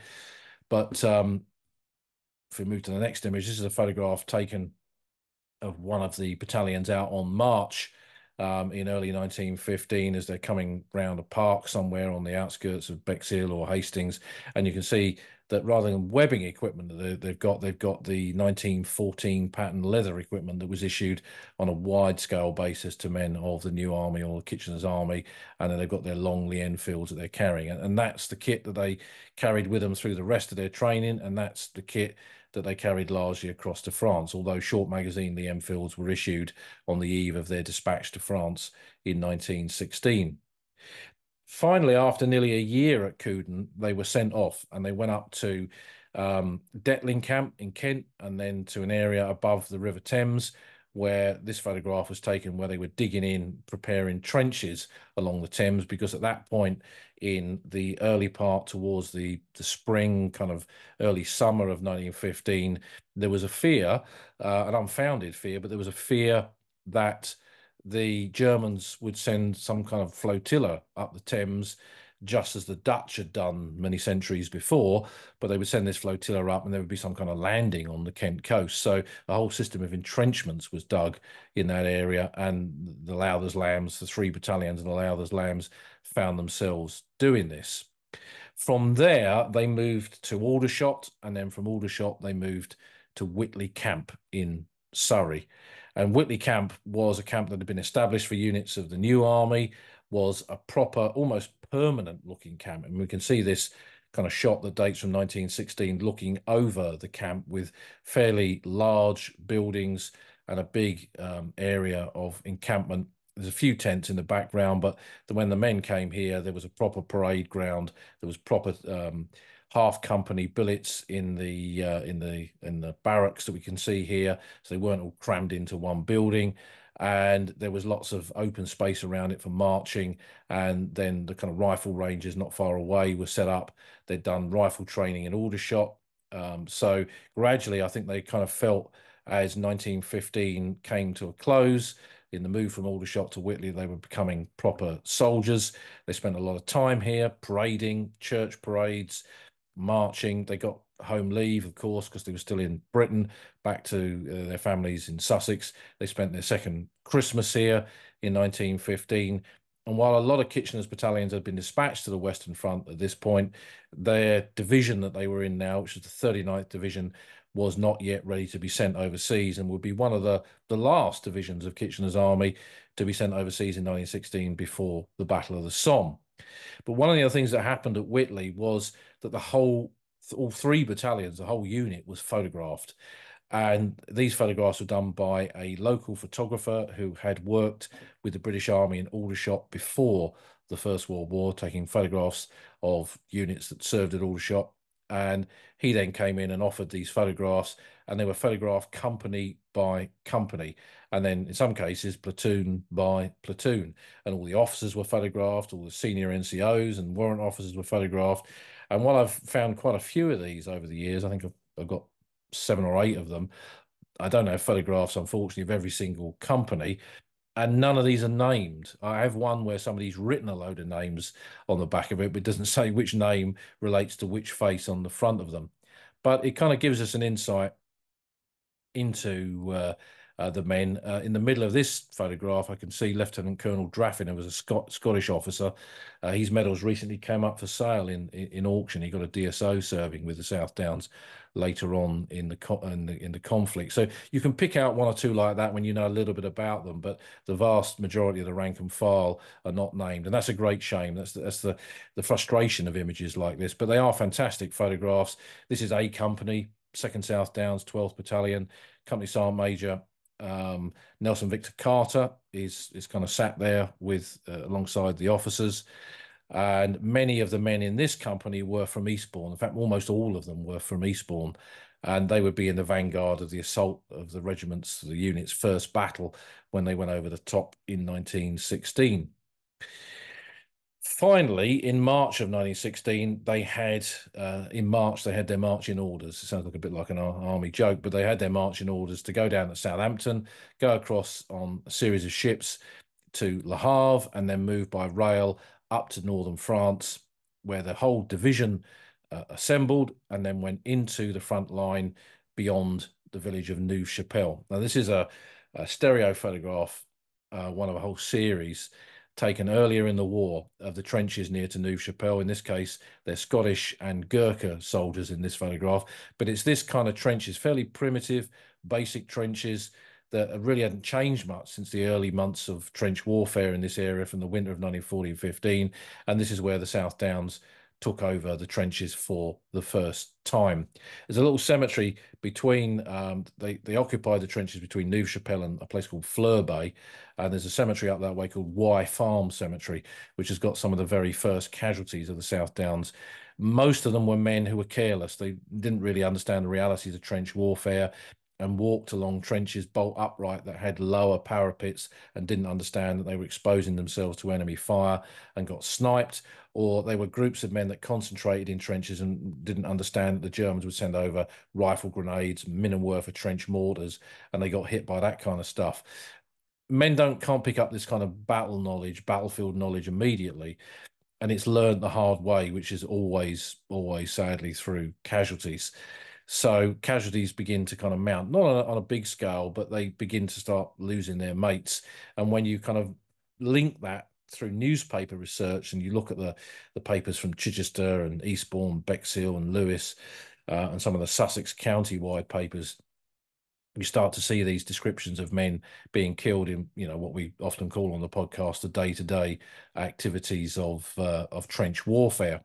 A: But if we move to the next image, this is a photograph taken of one of the battalions out on march in early 1915 as they're coming round a park somewhere on the outskirts of Bexhill or Hastings, and you can see that rather than webbing equipment that they've got the 1914 pattern leather equipment that was issued on a wide scale basis to men of the New Army or Kitchener's Army, and then they've got their long Lee Enfields that they're carrying, and that's the kit that they carried with them through the rest of their training, and that's the kit that they carried largely across to France, although short magazine Lee Enfields were issued on the eve of their dispatch to France in 1916. Finally, after nearly a year at Couden, they were sent off and they went up to Detling Camp in Kent and then to an area above the River Thames where this photograph was taken where they were digging in, preparing trenches along the Thames, because at that point in the early part towards the spring, kind of early summer of 1915, there was a fear, an unfounded fear, but there was a fear that the Germans would send some kind of flotilla up the Thames, just as the Dutch had done many centuries before, but they would send this flotilla up and there would be some kind of landing on the Kent coast. So a whole system of entrenchments was dug in that area, and the Lowther's Lambs, the 3 battalions of the Lowther's Lambs, found themselves doing this. From there, they moved to Aldershot, and then from Aldershot, they moved to Whitley Camp in Surrey. And Whitley Camp was a camp that had been established for units of the New Army, was a proper, almost permanent looking camp. And we can see this kind of shot that dates from 1916 looking over the camp with fairly large buildings and a big area of encampment. There's a few tents in the background, but when the men came here, there was a proper parade ground. There was proper half company billets in the barracks that we can see here, so they weren't all crammed into one building. And there was lots of open space around it for marching. And then the kind of rifle ranges not far away were set up. They'd done rifle training in Aldershot. So gradually, I think they kind of felt as 1915 came to a close, in the move from Aldershot to Whitley, they were becoming proper soldiers. They spent a lot of time here, parading, church parades, marching. They got home leave, of course, because they were still in Britain, back to their families in Sussex. They spent their second Christmas here in 1915. And while a lot of Kitchener's battalions had been dispatched to the Western Front at this point, their division that they were in now, which was the 39th Division, was not yet ready to be sent overseas and would be one of the last divisions of Kitchener's army to be sent overseas in 1916 before the Battle of the Somme. But one of the other things that happened at Whitley was that all 3 battalions, the whole unit, was photographed. And these photographs were done by a local photographer who had worked with the British Army in Aldershot before the First World War, taking photographs of units that served at Aldershot. And he then came in and offered these photographs, and they were photographed company by company, and then in some cases platoon by platoon. And all the officers were photographed, all the senior NCOs and warrant officers were photographed. And while I've found quite a few of these over the years, I think I've got 7 or 8 of them. I don't have photographs, unfortunately, of every single company, and none of these are named. I have one where somebody's written a load of names on the back of it, but it doesn't say which name relates to which face on the front of them. But it kind of gives us an insight into the men. In the middle of this photograph, I can see Lieutenant Colonel Draffin, who was a Scottish officer. His medals recently came up for sale in auction. He got a DSO serving with the South Downs later on in the conflict. So you can pick out 1 or 2 like that when you know a little bit about them, but the vast majority of the rank and file are not named, and that's a great shame. That's the frustration of images like this, but they are fantastic photographs. This is A Company, 2nd South Downs, 12th Battalion, Company Sergeant Major Nelson Victor Carter is kind of sat there with alongside the officers, and many of the men in this company were from Eastbourne. In fact, almost all of them were from Eastbourne, and they would be in the vanguard of the assault of the the unit's first battle when they went over the top in 1916. Finally, in March of 1916, they had in March they had their marching orders. It sounds like a bit like an army joke, but they had their marching orders to go down to Southampton, go across on a series of ships to Le Havre, and then move by rail up to northern France, where the whole division assembled and then went into the front line beyond the village of Neuve-Chapelle. Now, this is a stereo photograph, one of a whole series taken earlier in the war of the trenches near to Neuve-Chapelle. In this case, they're Scottish and Gurkha soldiers in this photograph, but it's this kind of trenches, fairly primitive, basic trenches that really hadn't changed much since the early months of trench warfare in this area from the winter of 1914-15. And this is where the South Downs took over the trenches for the first time. There's a little cemetery between, they occupied the trenches between Neuve-Chapelle and a place called Fleur-Bay, and there's a cemetery up that way called Y Farm Cemetery, which has got some of the very first casualties of the South Downs. Most of them were men who were careless. They didn't really understand the realities of trench warfare and walked along trenches bolt upright that had lower parapets and didn't understand that they were exposing themselves to enemy fire and got sniped, or they were groups of men that concentrated in trenches and didn't understand that the Germans would send over rifle grenades, Minenwerfer trench mortars, and they got hit by that kind of stuff. Men can't pick up this kind of battle knowledge, battlefield knowledge immediately, and it's learned the hard way, which is always sadly through casualties. So casualties begin to kind of mount, not on a big scale, but they begin to start losing their mates. And when you kind of link that through newspaper research and you look at the papers from Chichester and Eastbourne, Bexhill and Lewis, and some of the Sussex county-wide papers, you start to see these descriptions of men being killed in, what we often call on the podcast the day-to-day activities of trench warfare.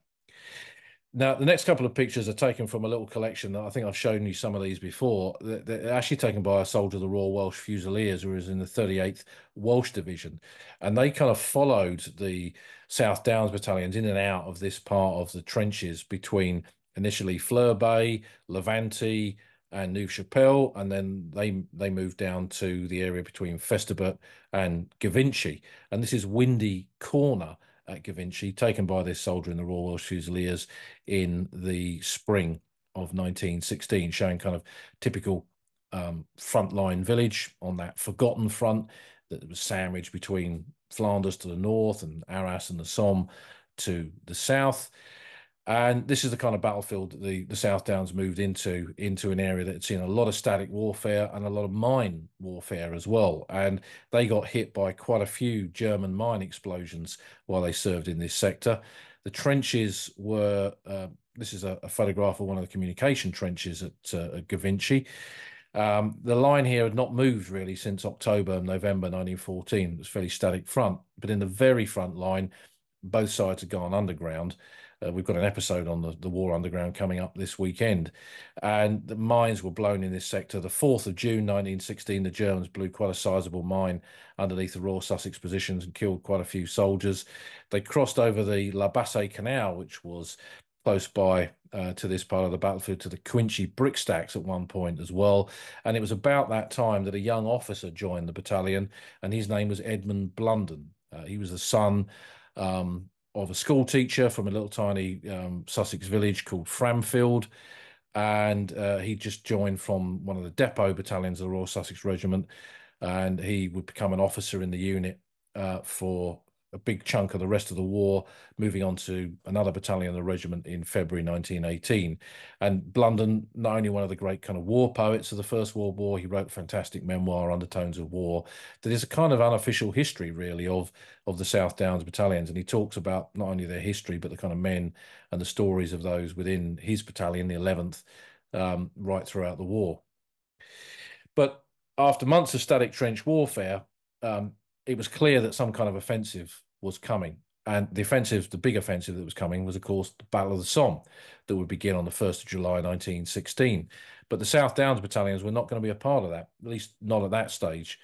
A: Now, the next couple of pictures are taken from a little collection. I think I've shown you some of these before. They're actually taken by a soldier of the Royal Welsh Fusiliers who was in the 38th Welsh Division. And they kind of followed the South Downs battalions in and out of this part of the trenches between initially Fleur-Bay, Levante, and Neuve-Chapelle, and then they moved down to the area between Festubert and Givenchy. And this is Windy Corner at Givenchy, taken by this soldier in the Royal Welsh Fusiliers in the spring of 1916, showing kind of typical frontline village on that forgotten front that was sandwiched between Flanders to the north and Arras and the Somme to the south. And this is the kind of battlefield that the South Downs moved into an area that had seen a lot of static warfare and a lot of mine warfare as well. And they got hit by quite a few German mine explosions while they served in this sector. The trenches were, this is a photograph of one of the communication trenches at Givenchy. The line here had not moved really since October, November 1914. It was a fairly static front, but in the very front line, both sides had gone underground. We've got an episode on the war underground coming up this weekend, and the mines were blown in this sector. The 4th of June 1916, the Germans blew quite a sizable mine underneath the Royal Sussex positions and killed quite a few soldiers. They crossed over the La Bassée Canal, which was close by to this part of the battlefield, to the Quinchy brick stacks at one point as well. And it was about that time that a young officer joined the battalion, and his name was Edmund Blunden. He was the son of a school teacher from a little tiny Sussex village called Framfield, and he just joined from one of the depot battalions of the Royal Sussex Regiment, and he would become an officer in the unit for a big chunk of the rest of the war, moving on to another battalion of the regiment in February 1918. And Blunden, not only one of the great kind of war poets of the First World War, he wrote a fantastic memoir, Undertones of War, that is a kind of unofficial history, really, of the South Downs battalions. And he talks about not only their history, but the kind of men and the stories of those within his battalion, the 11th, right throughout the war. But after months of static trench warfare, it was clear that some kind of offensive was coming. And the offensive, the big offensive that was coming was, of course, the Battle of the Somme that would begin on the 1st of July 1916. But the South Downs battalions were not going to be a part of that, at least not at that stage.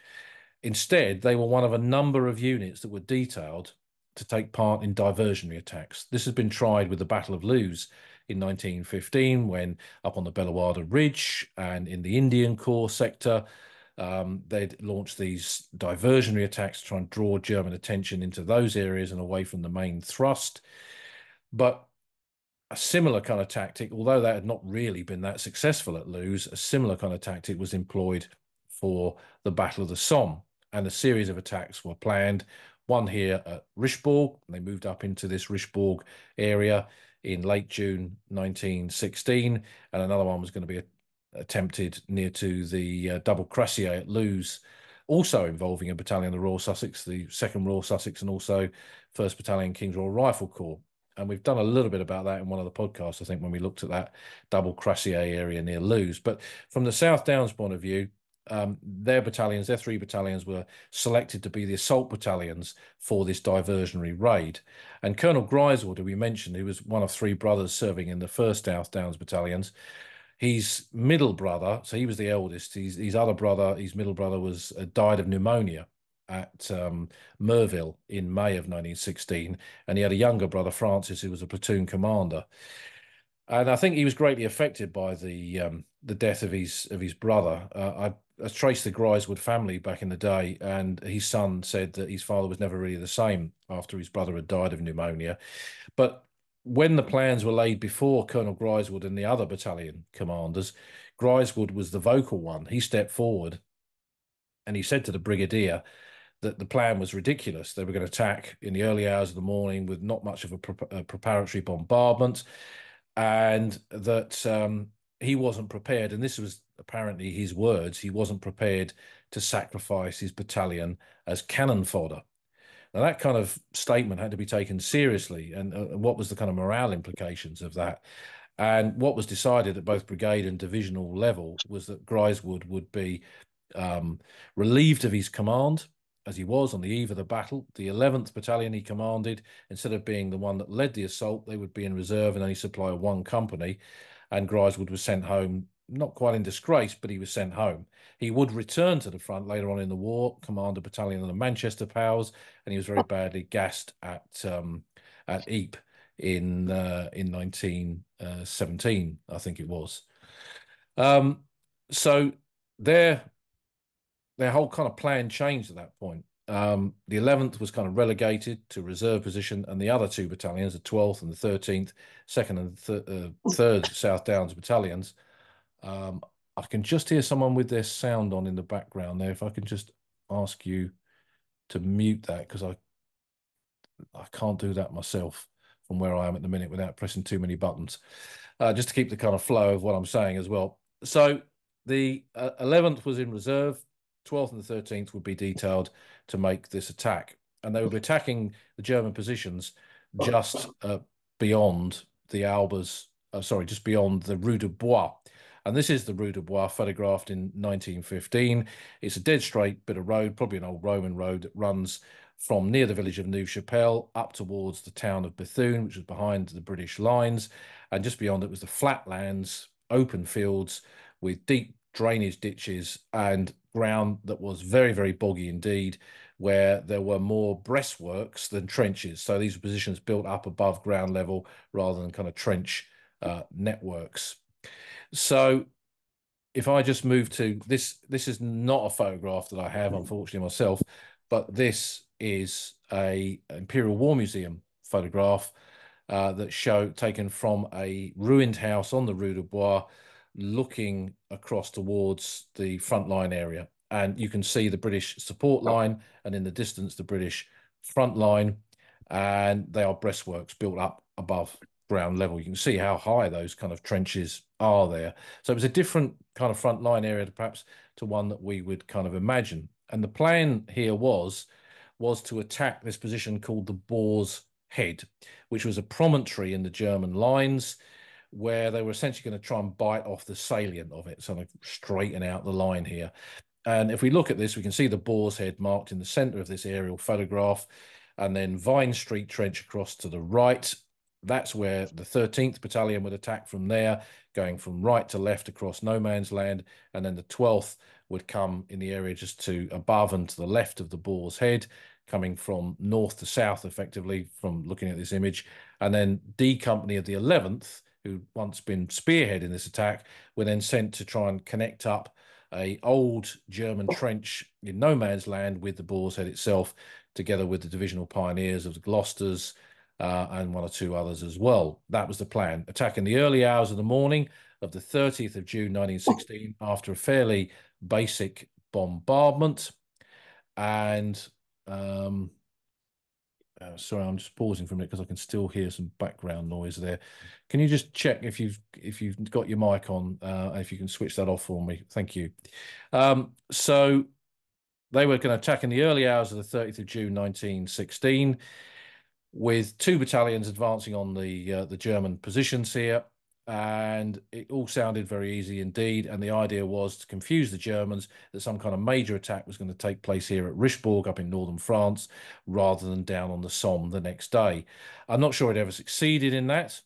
A: Instead, they were one of a number of units that were detailed to take part in diversionary attacks. This has been tried with the Battle of Loos in 1915, when up on the Bellewaerde Ridge and in the Indian Corps sector, They'd launched these diversionary attacks to try and draw German attention into those areas and away from the main thrust. But a similar kind of tactic, although that had not really been that successful at Loos, a similar kind of tactic was employed for the Battle of the Somme. And a series of attacks were planned. One here at Richebourg. They moved up into this Richebourg area in late June 1916. And another one was going to be attempted near to the double Crassier at Loos, also involving a battalion of the Royal Sussex, the 2nd Royal Sussex, and also 1st Battalion King's Royal Rifle Corps. And we've done a little bit about that in one of the podcasts, I think, when we looked at that double Crassier area near Loos. But from the South Downs point of view, their 3 battalions were selected to be the assault battalions for this diversionary raid. And Colonel Griswold, who we mentioned, who was one of 3 brothers serving in the 1st South Downs battalions, his middle brother, so he was the eldest, his middle brother was died of pneumonia at Merville in May of 1916, and he had a younger brother, Francis, who was a platoon commander. And I think he was greatly affected by the death of his brother. I traced the Griswold family back in the day, and his son said that his father was never really the same after his brother had died of pneumonia. But when the plans were laid before Colonel Griswold and the other battalion commanders, Griswold was the vocal one. He stepped forward and he said to the brigadier that the plan was ridiculous. They were going to attack in the early hours of the morning with not much of a preparatory bombardment, and that he wasn't prepared. And this was apparently his words. He wasn't prepared to sacrifice his battalion as cannon fodder. Now, that kind of statement had to be taken seriously. And what was the kind of morale implications of that? And what was decided at both brigade and divisional level was that Griswold would be relieved of his command, as he was on the eve of the battle. The 11th Battalion he commanded, instead of being the one that led the assault, they would be in reserve and only supply 1 company. And Griswold was sent home, not quite in disgrace, but he was sent home. He would return to the front later on in the war, command a battalion of the Manchester Powers, and he was very badly gassed at Ypres in 1917, I think it was. So their whole kind of plan changed at that point. The 11th was kind of relegated to reserve position, and the other 2 battalions, the 12th and the 13th, 2nd and 3rd South Downs battalions. I can just hear someone with their sound on in the background there. If I can just ask you to mute that, because I can't do that myself from where I am at the minute without pressing too many buttons, just to keep the kind of flow of what I'm saying as well. So the 11th was in reserve. 12th and the 13th would be detailed to make this attack, and they would be attacking the German positions just beyond the Albers, just beyond the Rue de Bois. And this is the Rue de Bois, photographed in 1915. It's a dead straight bit of road, probably an old Roman road, that runs from near the village of Neuve-Chapelle up towards the town of Bethune, which was behind the British lines. And just beyond it was the flatlands, open fields with deep drainage ditches and ground that was very, very boggy indeed, where there were more breastworks than trenches. So these were positions built up above ground level rather than kind of trench networks. So if I just move to this, this is not a photograph that I have, unfortunately, myself, but this is a Imperial War Museum photograph that taken from a ruined house on the Rue de Bois, looking across towards the front line area. And you can see the British support line, and in the distance, the British front line, and they are breastworks built up above ground level. You can see how high those kind of trenches are there. So it was a different kind of front line area perhaps to one that we would kind of imagine. And the plan here was to attack this position called the Boar's Head, which was a promontory in the German lines, where they were essentially going to try and bite off the salient of it, sort of straighten out the line here. And if we look at this, we can see the Boar's Head marked in the centre of this aerial photograph, and then Vine Street Trench across to the right. That's where the 13th Battalion would attack from there, going from right to left across no man's land. And then the 12th would come in the area just to above and to the left of the Boar's Head, coming from north to south, effectively, from looking at this image. And then D Company of the 11th, who'd once been spearheading this attack, were then sent to try and connect up a old German trench in no man's land with the Boar's Head itself, together with the divisional pioneers of the Gloucesters and one or two others as well. That was the plan. Attack in the early hours of the morning of the 30th of June 1916 after a fairly basic bombardment. And sorry, I'm just pausing for a minute because I can still hear some background noise there. Can you just check if you've got your mic on, and if you can switch that off for me? Thank you. So they were going to attack in the early hours of the 30th of June 1916, with two battalions advancing on the German positions here. And it all sounded very easy indeed. And the idea was to confuse the Germans that some kind of major attack was going to take place here at Richebourg up in northern France, rather than down on the Somme the next day. I'm not sure it ever succeeded in that.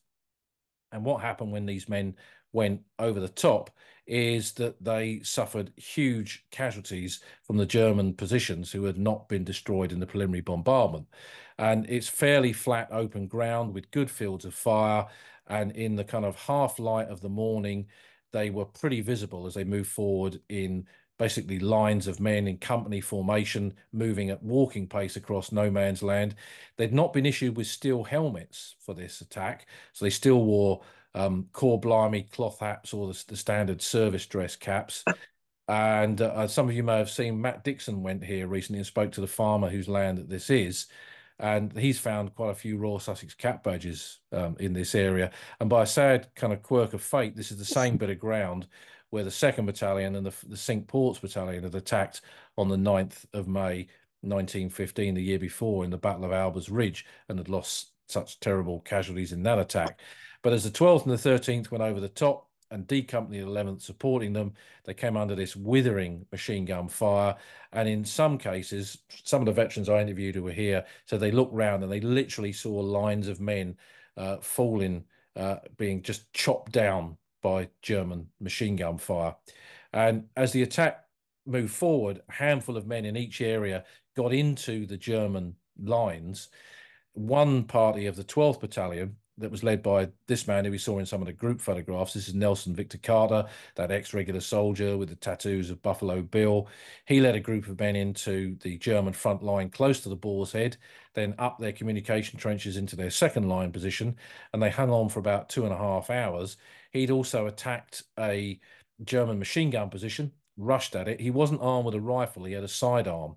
A: And what happened when these men went over the top is that they suffered huge casualties from the German positions who had not been destroyed in the preliminary bombardment. And it's fairly flat open ground with good fields of fire. And in the kind of half light of the morning, they were pretty visible as they moved forward in basically lines of men in company formation, moving at walking pace across no man's land. They'd not been issued with steel helmets for this attack, so they still wore core blimey cloth hats or the standard service dress caps. And some of you may have seen Matt Dixon went here recently and spoke to the farmer whose land this is. And he's found quite a few Royal Sussex cap badges in this area. And by a sad kind of quirk of fate, this is the same bit of ground where the 2nd Battalion and the Cinque Ports Battalion had attacked on the 9th of May 1915, the year before, in the Battle of Albers Ridge, and had lost such terrible casualties in that attack. But as the 12th and the 13th went over the top, and D Company 11th supporting them, they came under this withering machine gun fire. And in some cases, some of the veterans I interviewed who were here, so they looked round and they literally saw lines of men falling, being just chopped down by German machine gun fire. And as the attack moved forward, a handful of men in each area got into the German lines. One party of the 12th Battalion that was led by this man who we saw in some of the group photographs. This is Nelson Victor Carter, that ex-regular soldier with the tattoos of Buffalo Bill. He led a group of men into the German front line close to the Boar's Head, then up their communication trenches into their second line position, and they hung on for about 2.5 hours. He'd also attacked a German machine gun position, rushed at it. He wasn't armed with a rifle, he had a sidearm,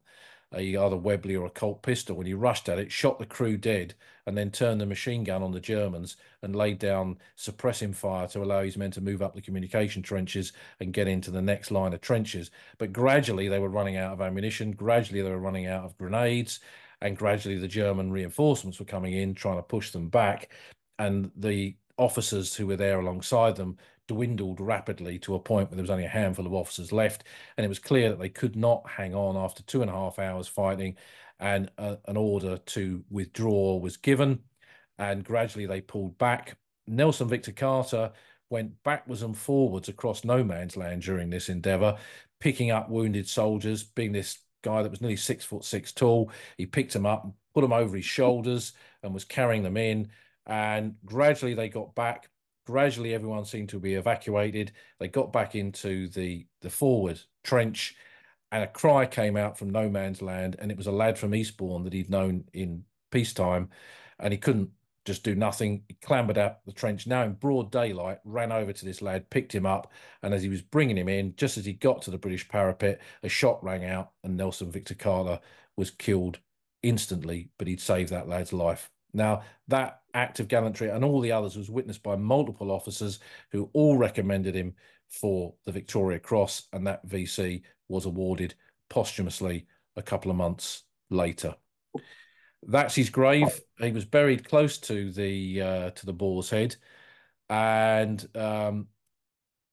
A: either Webley or a Colt pistol. When he rushed at it, shot the crew dead, and then turned the machine gun on the Germans and laid down suppressing fire to allow his men to move up the communication trenches and get into the next line of trenches. But gradually they were running out of ammunition, gradually they were running out of grenades, and gradually the German reinforcements were coming in, trying to push them back. And the officers who were there alongside them dwindled rapidly to a point where there was only a handful of officers left, and it was clear that they could not hang on after 2.5 hours fighting, and an order to withdraw was given, and gradually they pulled back. Nelson Victor Carter went backwards and forwards across no man's land during this endeavour, picking up wounded soldiers. Being this guy that was nearly 6'6" tall, he picked them up, put them over his shoulders, and was carrying them in. And gradually they got back. Gradually, everyone seemed to be evacuated. They got back into the forward trench, and a cry came out from no man's land. And it was a lad from Eastbourne that he'd known in peacetime, and he couldn't just do nothing. He clambered up the trench now in broad daylight, ran over to this lad, picked him up, and as he was bringing him in, just as he got to the British parapet, a shot rang out, and Nelson Victor Carter was killed instantly, but he'd saved that lad's life. Now, that act of gallantry and all the others was witnessed by multiple officers who all recommended him for the Victoria Cross, and that VC was awarded posthumously a couple of months later. That's his grave. He was buried close to the Boar's Head, and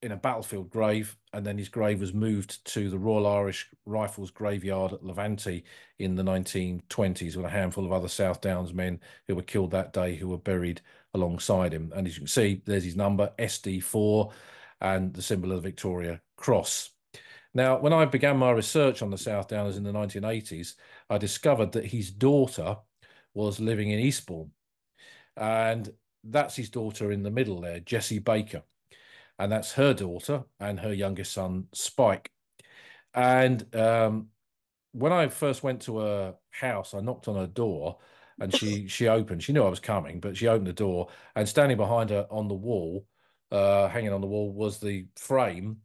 A: in a battlefield grave, and then his grave was moved to the Royal Irish Rifles graveyard at Levante in the 1920s, with a handful of other South Downs men who were killed that day who were buried alongside him. And as you can see, there's his number, SD4, and the symbol of the Victoria Cross. Now, when I began my research on the South Downers in the 1980s, I discovered that his daughter was living in Eastbourne, and that's his daughter in the middle there, Jessie Baker. And that's her daughter and her youngest son, Spike. And when I first went to her house, I knocked on her door, and she opened. She knew I was coming, but she opened the door, and standing behind her on the wall, hanging on the wall, was the frame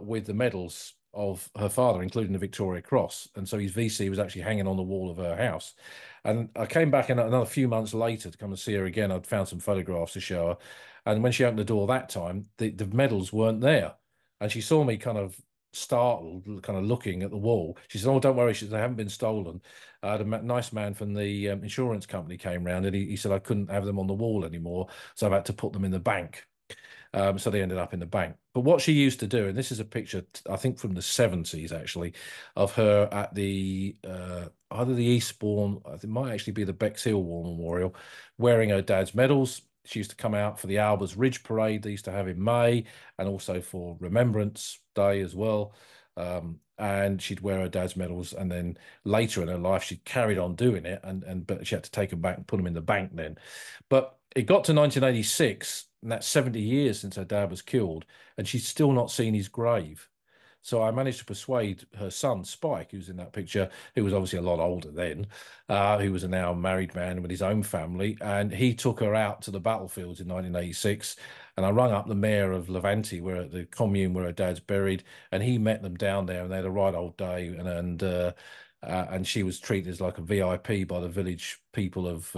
A: with the medals of her father, including the Victoria Cross. And so his VC was actually hanging on the wall of her house. And I came back in another few months later to come and see her again. I'd found some photographs to show her. And when she opened the door that time, the medals weren't there. And she saw me kind of startled, kind of looking at the wall. She said, "Oh, don't worry," she said, "they haven't been stolen." A nice man from the insurance company came round, and he said I couldn't have them on the wall anymore, so I've had to put them in the bank. So they ended up in the bank. But what she used to do, and this is a picture, I think from the 70s actually, of her at the either the Eastbourne, I think it might actually be the Bexhill War Memorial, wearing her dad's medals. She used to come out for the Albers Ridge Parade they used to have in May, and also for Remembrance Day as well. And she'd wear her dad's medals, and then later in her life she carried on doing it, and but she had to take them back and put them in the bank then. But it got to 1986, and that's 70 years since her dad was killed, and she's still not seen his grave. So I managed to persuade her son, Spike, who's in that picture, who was obviously a lot older then, who was a now married man with his own family, and he took her out to the battlefields in 1986. And I rung up the mayor of Levante, where the commune where her dad's buried, and he met them down there, and they had a right old day. And she was treated as like a VIP by the village people of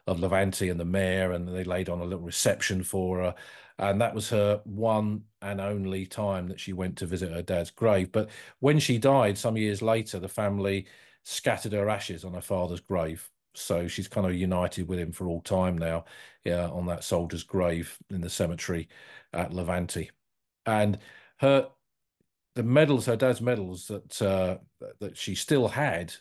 A: Levante and the mayor, and they laid on a little reception for her. And that was her one and only time that she went to visit her dad's grave. But when she died, some years later, the family scattered her ashes on her father's grave. So she's kind of united with him for all time now, yeah, on that soldier's grave in the cemetery at Levante. And her the medals, her dad's medals that she still had,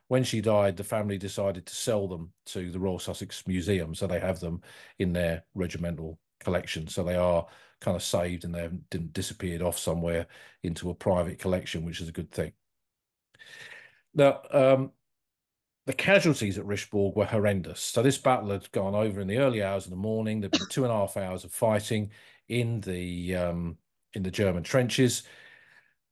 A: when she died, the family decided to sell them to the Royal Sussex Museum, so they have them in their regimental collection. So they are kind of saved, and they didn't disappeared off somewhere into a private collection, which is a good thing. Now, the casualties at Richebourg were horrendous. So this battle had gone over in the early hours of the morning. There'd been 2.5 hours of fighting in the German trenches,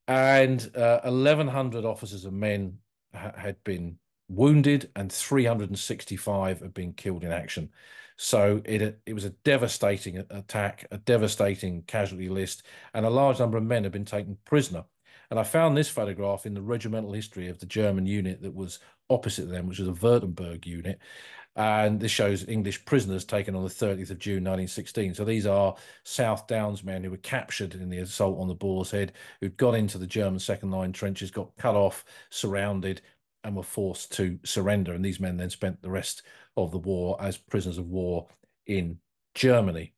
A: and 1,100 officers and men had been wounded, and 365 had been killed in action. So it was a devastating attack, a devastating casualty list, and a large number of men had been taken prisoner. And I found this photograph in the regimental history of the German unit that was opposite them, which was a Württemberg unit. And this shows English prisoners taken on the 30th of June 1916. So these are South Downs men who were captured in the assault on the Boar's Head, who'd got into the German second line trenches, got cut off, surrounded, and were forced to surrender. And these men then spent the rest of the war as prisoners of war in Germany.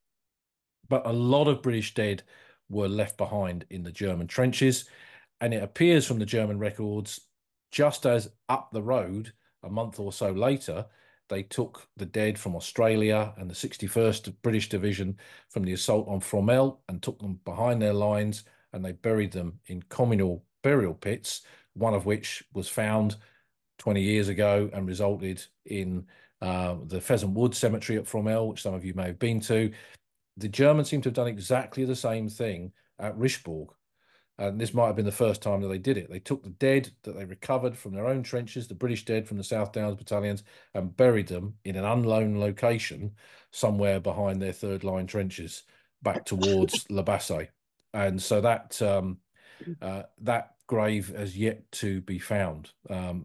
A: But a lot of British dead were left behind in the German trenches. And it appears from the German records, just as up the road, a month or so later, they took the dead from Australia and the 61st British Division from the assault on Fromelles and took them behind their lines, and they buried them in communal burial pits, one of which was found 20 years ago and resulted in the Pheasant Wood Cemetery at Fromelles, which some of you may have been to. The Germans seem to have done exactly the same thing at Richebourg. And this might have been the first time that they did it. They took the dead that they recovered from their own trenches, the British dead from the South Downs battalions, and buried them in an unknown location somewhere behind their third line trenches back towards La Bassée. And so that grave has yet to be found.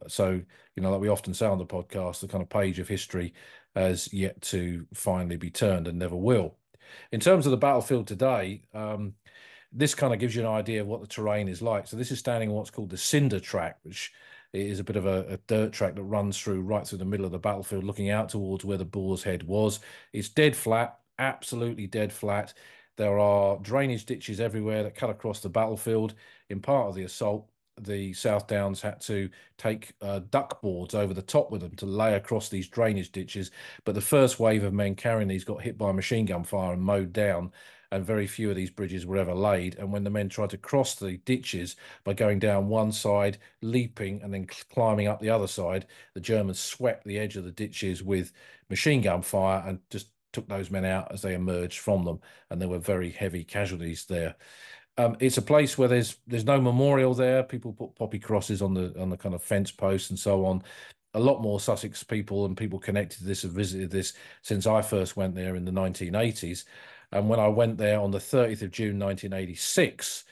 A: So, like we often say on the podcast, the kind of page of history has yet to finally be turned and never will. In terms of the battlefield today, this kind of gives you an idea of what the terrain is like. So this is standing on what's called the cinder track, which is a bit of a dirt track that runs right through the middle of the battlefield, looking out towards where the Boar's Head was. It's dead flat, absolutely dead flat. There are drainage ditches everywhere that cut across the battlefield. In part of the assault, the South Downs had to take duck boards over the top with them to lay across these drainage ditches. But the first wave of men carrying these got hit by machine gun fire and mowed down, and very few of these bridges were ever laid. And when the men tried to cross the ditches by going down one side, leaping, and then climbing up the other side, the Germans swept the edge of the ditches with machine gun fire and just took those men out as they emerged from them. And there were very heavy casualties there. It's a place where there's no memorial there. People put poppy crosses on the kind of fence posts and so on. A lot more Sussex people and people connected to this have visited this since I first went there in the 1980s. And when I went there on the 30th of June 1986,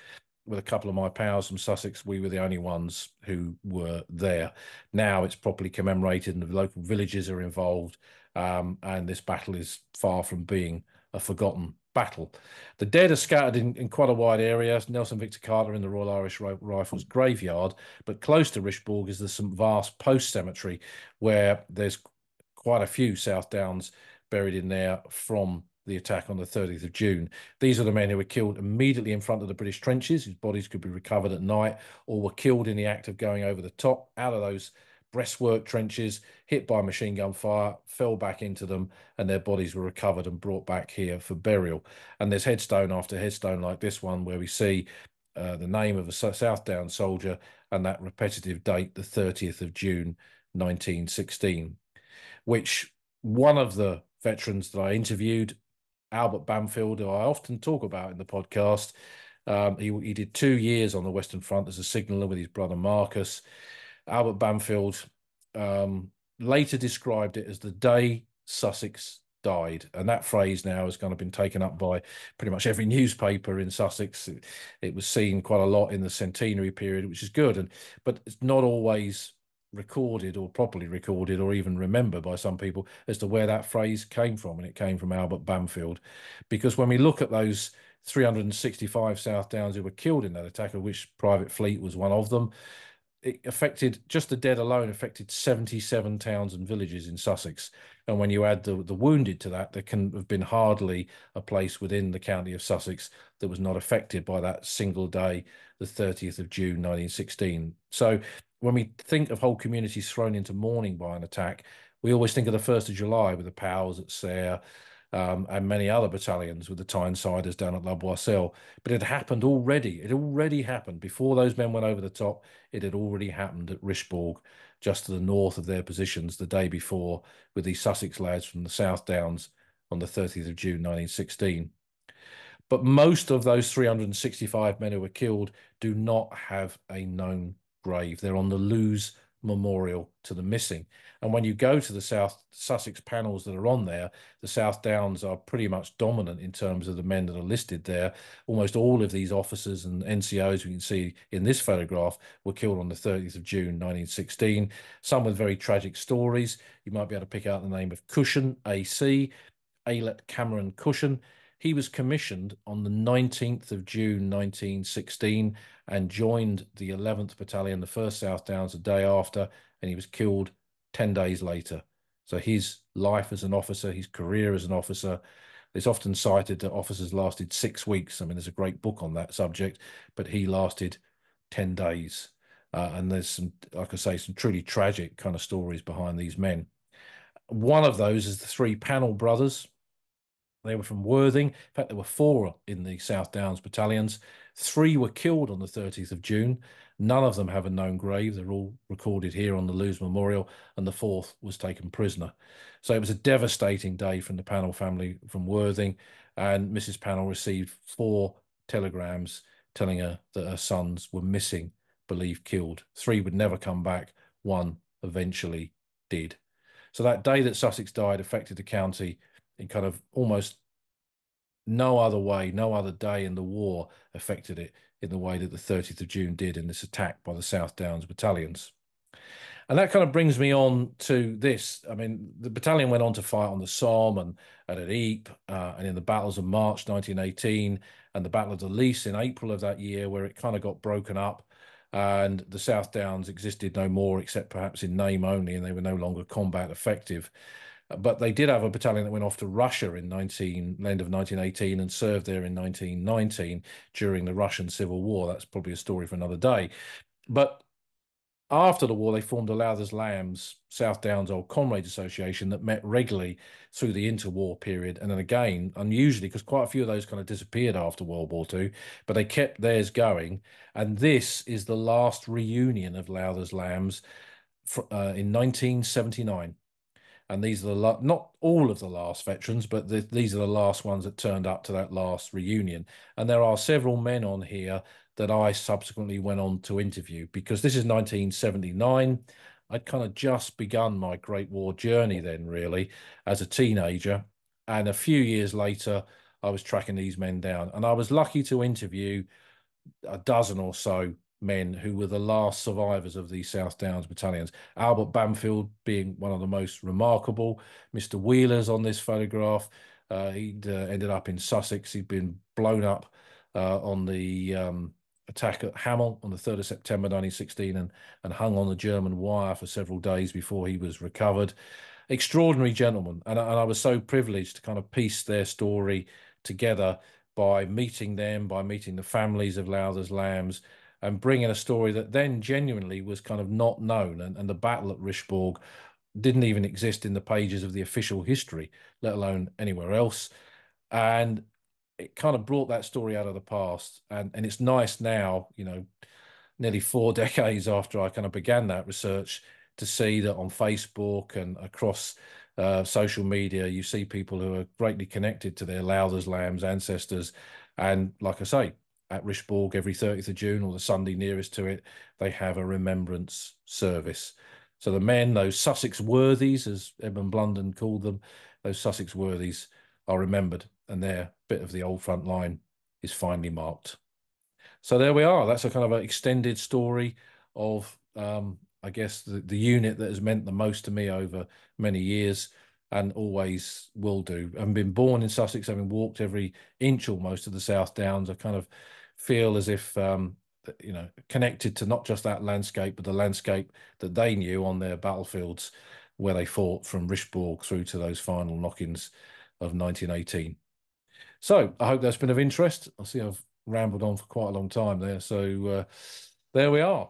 A: with a couple of my pals from Sussex, we were the only ones who were there. Now it's properly commemorated and the local villages are involved. And this battle is far from being a forgotten battle. The dead are scattered in quite a wide area. Nelson Victor Carter in the Royal Irish Rifles graveyard, but close to Richebourg is the St Vast Post Cemetery, where there's quite a few South Downs buried in there from the attack on the 30th of June. These are the men who were killed immediately in front of the British trenches, whose bodies could be recovered at night, or were killed in the act of going over the top out of those breastwork trenches, hit by machine gun fire, fell back into them, and their bodies were recovered and brought back here for burial. And there's headstone after headstone like this one, where we see the name of a South Down soldier and that repetitive date, the 30th of June, 1916, which one of the veterans that I interviewed, Albert Bamfield, who I often talk about in the podcast, he did 2 years on the Western Front as a signaller with his brother Marcus. Albert Bamfield later described it as the day Sussex died. And that phrase now has kind of been taken up by pretty much every newspaper in Sussex. It was seen quite a lot in the centenary period, which is good. But it's not always recorded or properly recorded or even remembered by some people as to where that phrase came from. And it came from Albert Bamfield. Because when we look at those 365 South Downs who were killed in that attack, of which Private Fleet was one of them, it affected, just the dead alone affected 77 towns and villages in Sussex. And when you add the wounded to that, there can have been hardly a place within the county of Sussex that was not affected by that single day, the 30th of June 1916. So when we think of whole communities thrown into mourning by an attack, we always think of the 1st of July with the Powers at Serre, and many other battalions with the Tynesiders down at La Boisselle. But it happened already. It already happened. Before those men went over the top, it had already happened at Richebourg, just to the north of their positions the day before, with these Sussex lads from the South Downs on the 30th of June 1916. But most of those 365 men who were killed do not have a known grave. They're on the Lewes Memorial to the missing. And when you go to the South Sussex panels that are on there, the South Downs are pretty much dominant in terms of the men that are listed there. Almost all of these officers and NCOs we can see in this photograph were killed on the 30th of June 1916, some with very tragic stories. You might be able to pick out the name of Cushion, AC, Aylett Cameron Cushion. He was commissioned on the 19th of June 1916 and joined the 11th Battalion, the 1st South Downs, a day after, and he was killed 10 days later. So his life as an officer, his career as an officer, it's often cited that officers lasted 6 weeks. I mean, there's a great book on that subject, but he lasted 10 days. And there's some, like I say, some truly tragic kind of stories behind these men. One of those is the three Panel brothers. They were from Worthing. In fact, there were four in the South Downs battalions. Three were killed on the 30th of June. None of them have a known grave. They're all recorded here on the Lewes Memorial, and the fourth was taken prisoner. So it was a devastating day from the Panel family from Worthing, and Mrs. Panel received 4 telegrams telling her that her sons were missing, believed killed. 3 would never come back. 1 eventually did. So that day that Sussex died affected the county in kind of almost no other way, no other day in the war affected it in the way that the 30th of June did in this attack by the South Downs battalions. And that kind of brings me on to this. I mean, the battalion went on to fight on the Somme and at Ypres, and in the battles of March 1918 and the Battle of the Lys in April of that year, where it kind of got broken up and the South Downs existed no more, except perhaps in name only, and they were no longer combat effective. But they did have a battalion that went off to Russia in end of 1918 and served there in 1919 during the Russian Civil War. That's probably a story for another day. But after the war, they formed the Lowther's Lambs South Downs Old Comrades Association that met regularly through the interwar period. And then again, unusually, because quite a few of those kind of disappeared after World War II, but they kept theirs going. And this is the last reunion of Lowther's Lambs in 1979. And these are not all of the last veterans, but these are the last ones that turned up to that last reunion. And there are several men on here that I subsequently went on to interview, because this is 1979. I'd kind of just begun my Great War journey then, really, as a teenager. And a few years later, I was tracking these men down, and I was lucky to interview a dozen or so men who were the last survivors of the South Downs battalions. Albert Bamfield being one of the most remarkable. Mr. Wheeler's on this photograph. He'd ended up in Sussex. He'd been blown up on the attack at Hamel on the 3rd of September 1916, and hung on the German wire for several days before he was recovered. Extraordinary gentlemen. And I was so privileged to kind of piece their story together by meeting them, by meeting the families of Lowther's lambs, and bringing a story that then genuinely was kind of not known. And the battle at Richebourg didn't even exist in the pages of the official history, let alone anywhere else. And it kind of brought that story out of the past. And it's nice now, you know, nearly 4 decades after I kind of began that research, to see that on Facebook and across social media, you see people who are greatly connected to their Lowther's lambs ancestors. And like I say, at Richebourg every 30th of June, or the Sunday nearest to it, they have a remembrance service. So the men, those Sussex worthies, as Edmund Blunden called them, those Sussex worthies are remembered, and their bit of the old front line is finely marked. So there we are. That's a kind of an extended story of, I guess, the unit that has meant the most to me over many years, and always will do. I've been born in Sussex, having walked every inch almost of the South Downs. I kind of feel as if, you know, connected to not just that landscape, but the landscape that they knew on their battlefields where they fought, from Richebourg through to those final knock-ins of 1918. So I hope that's been of interest. I see I've rambled on for quite a long time there. So there we are.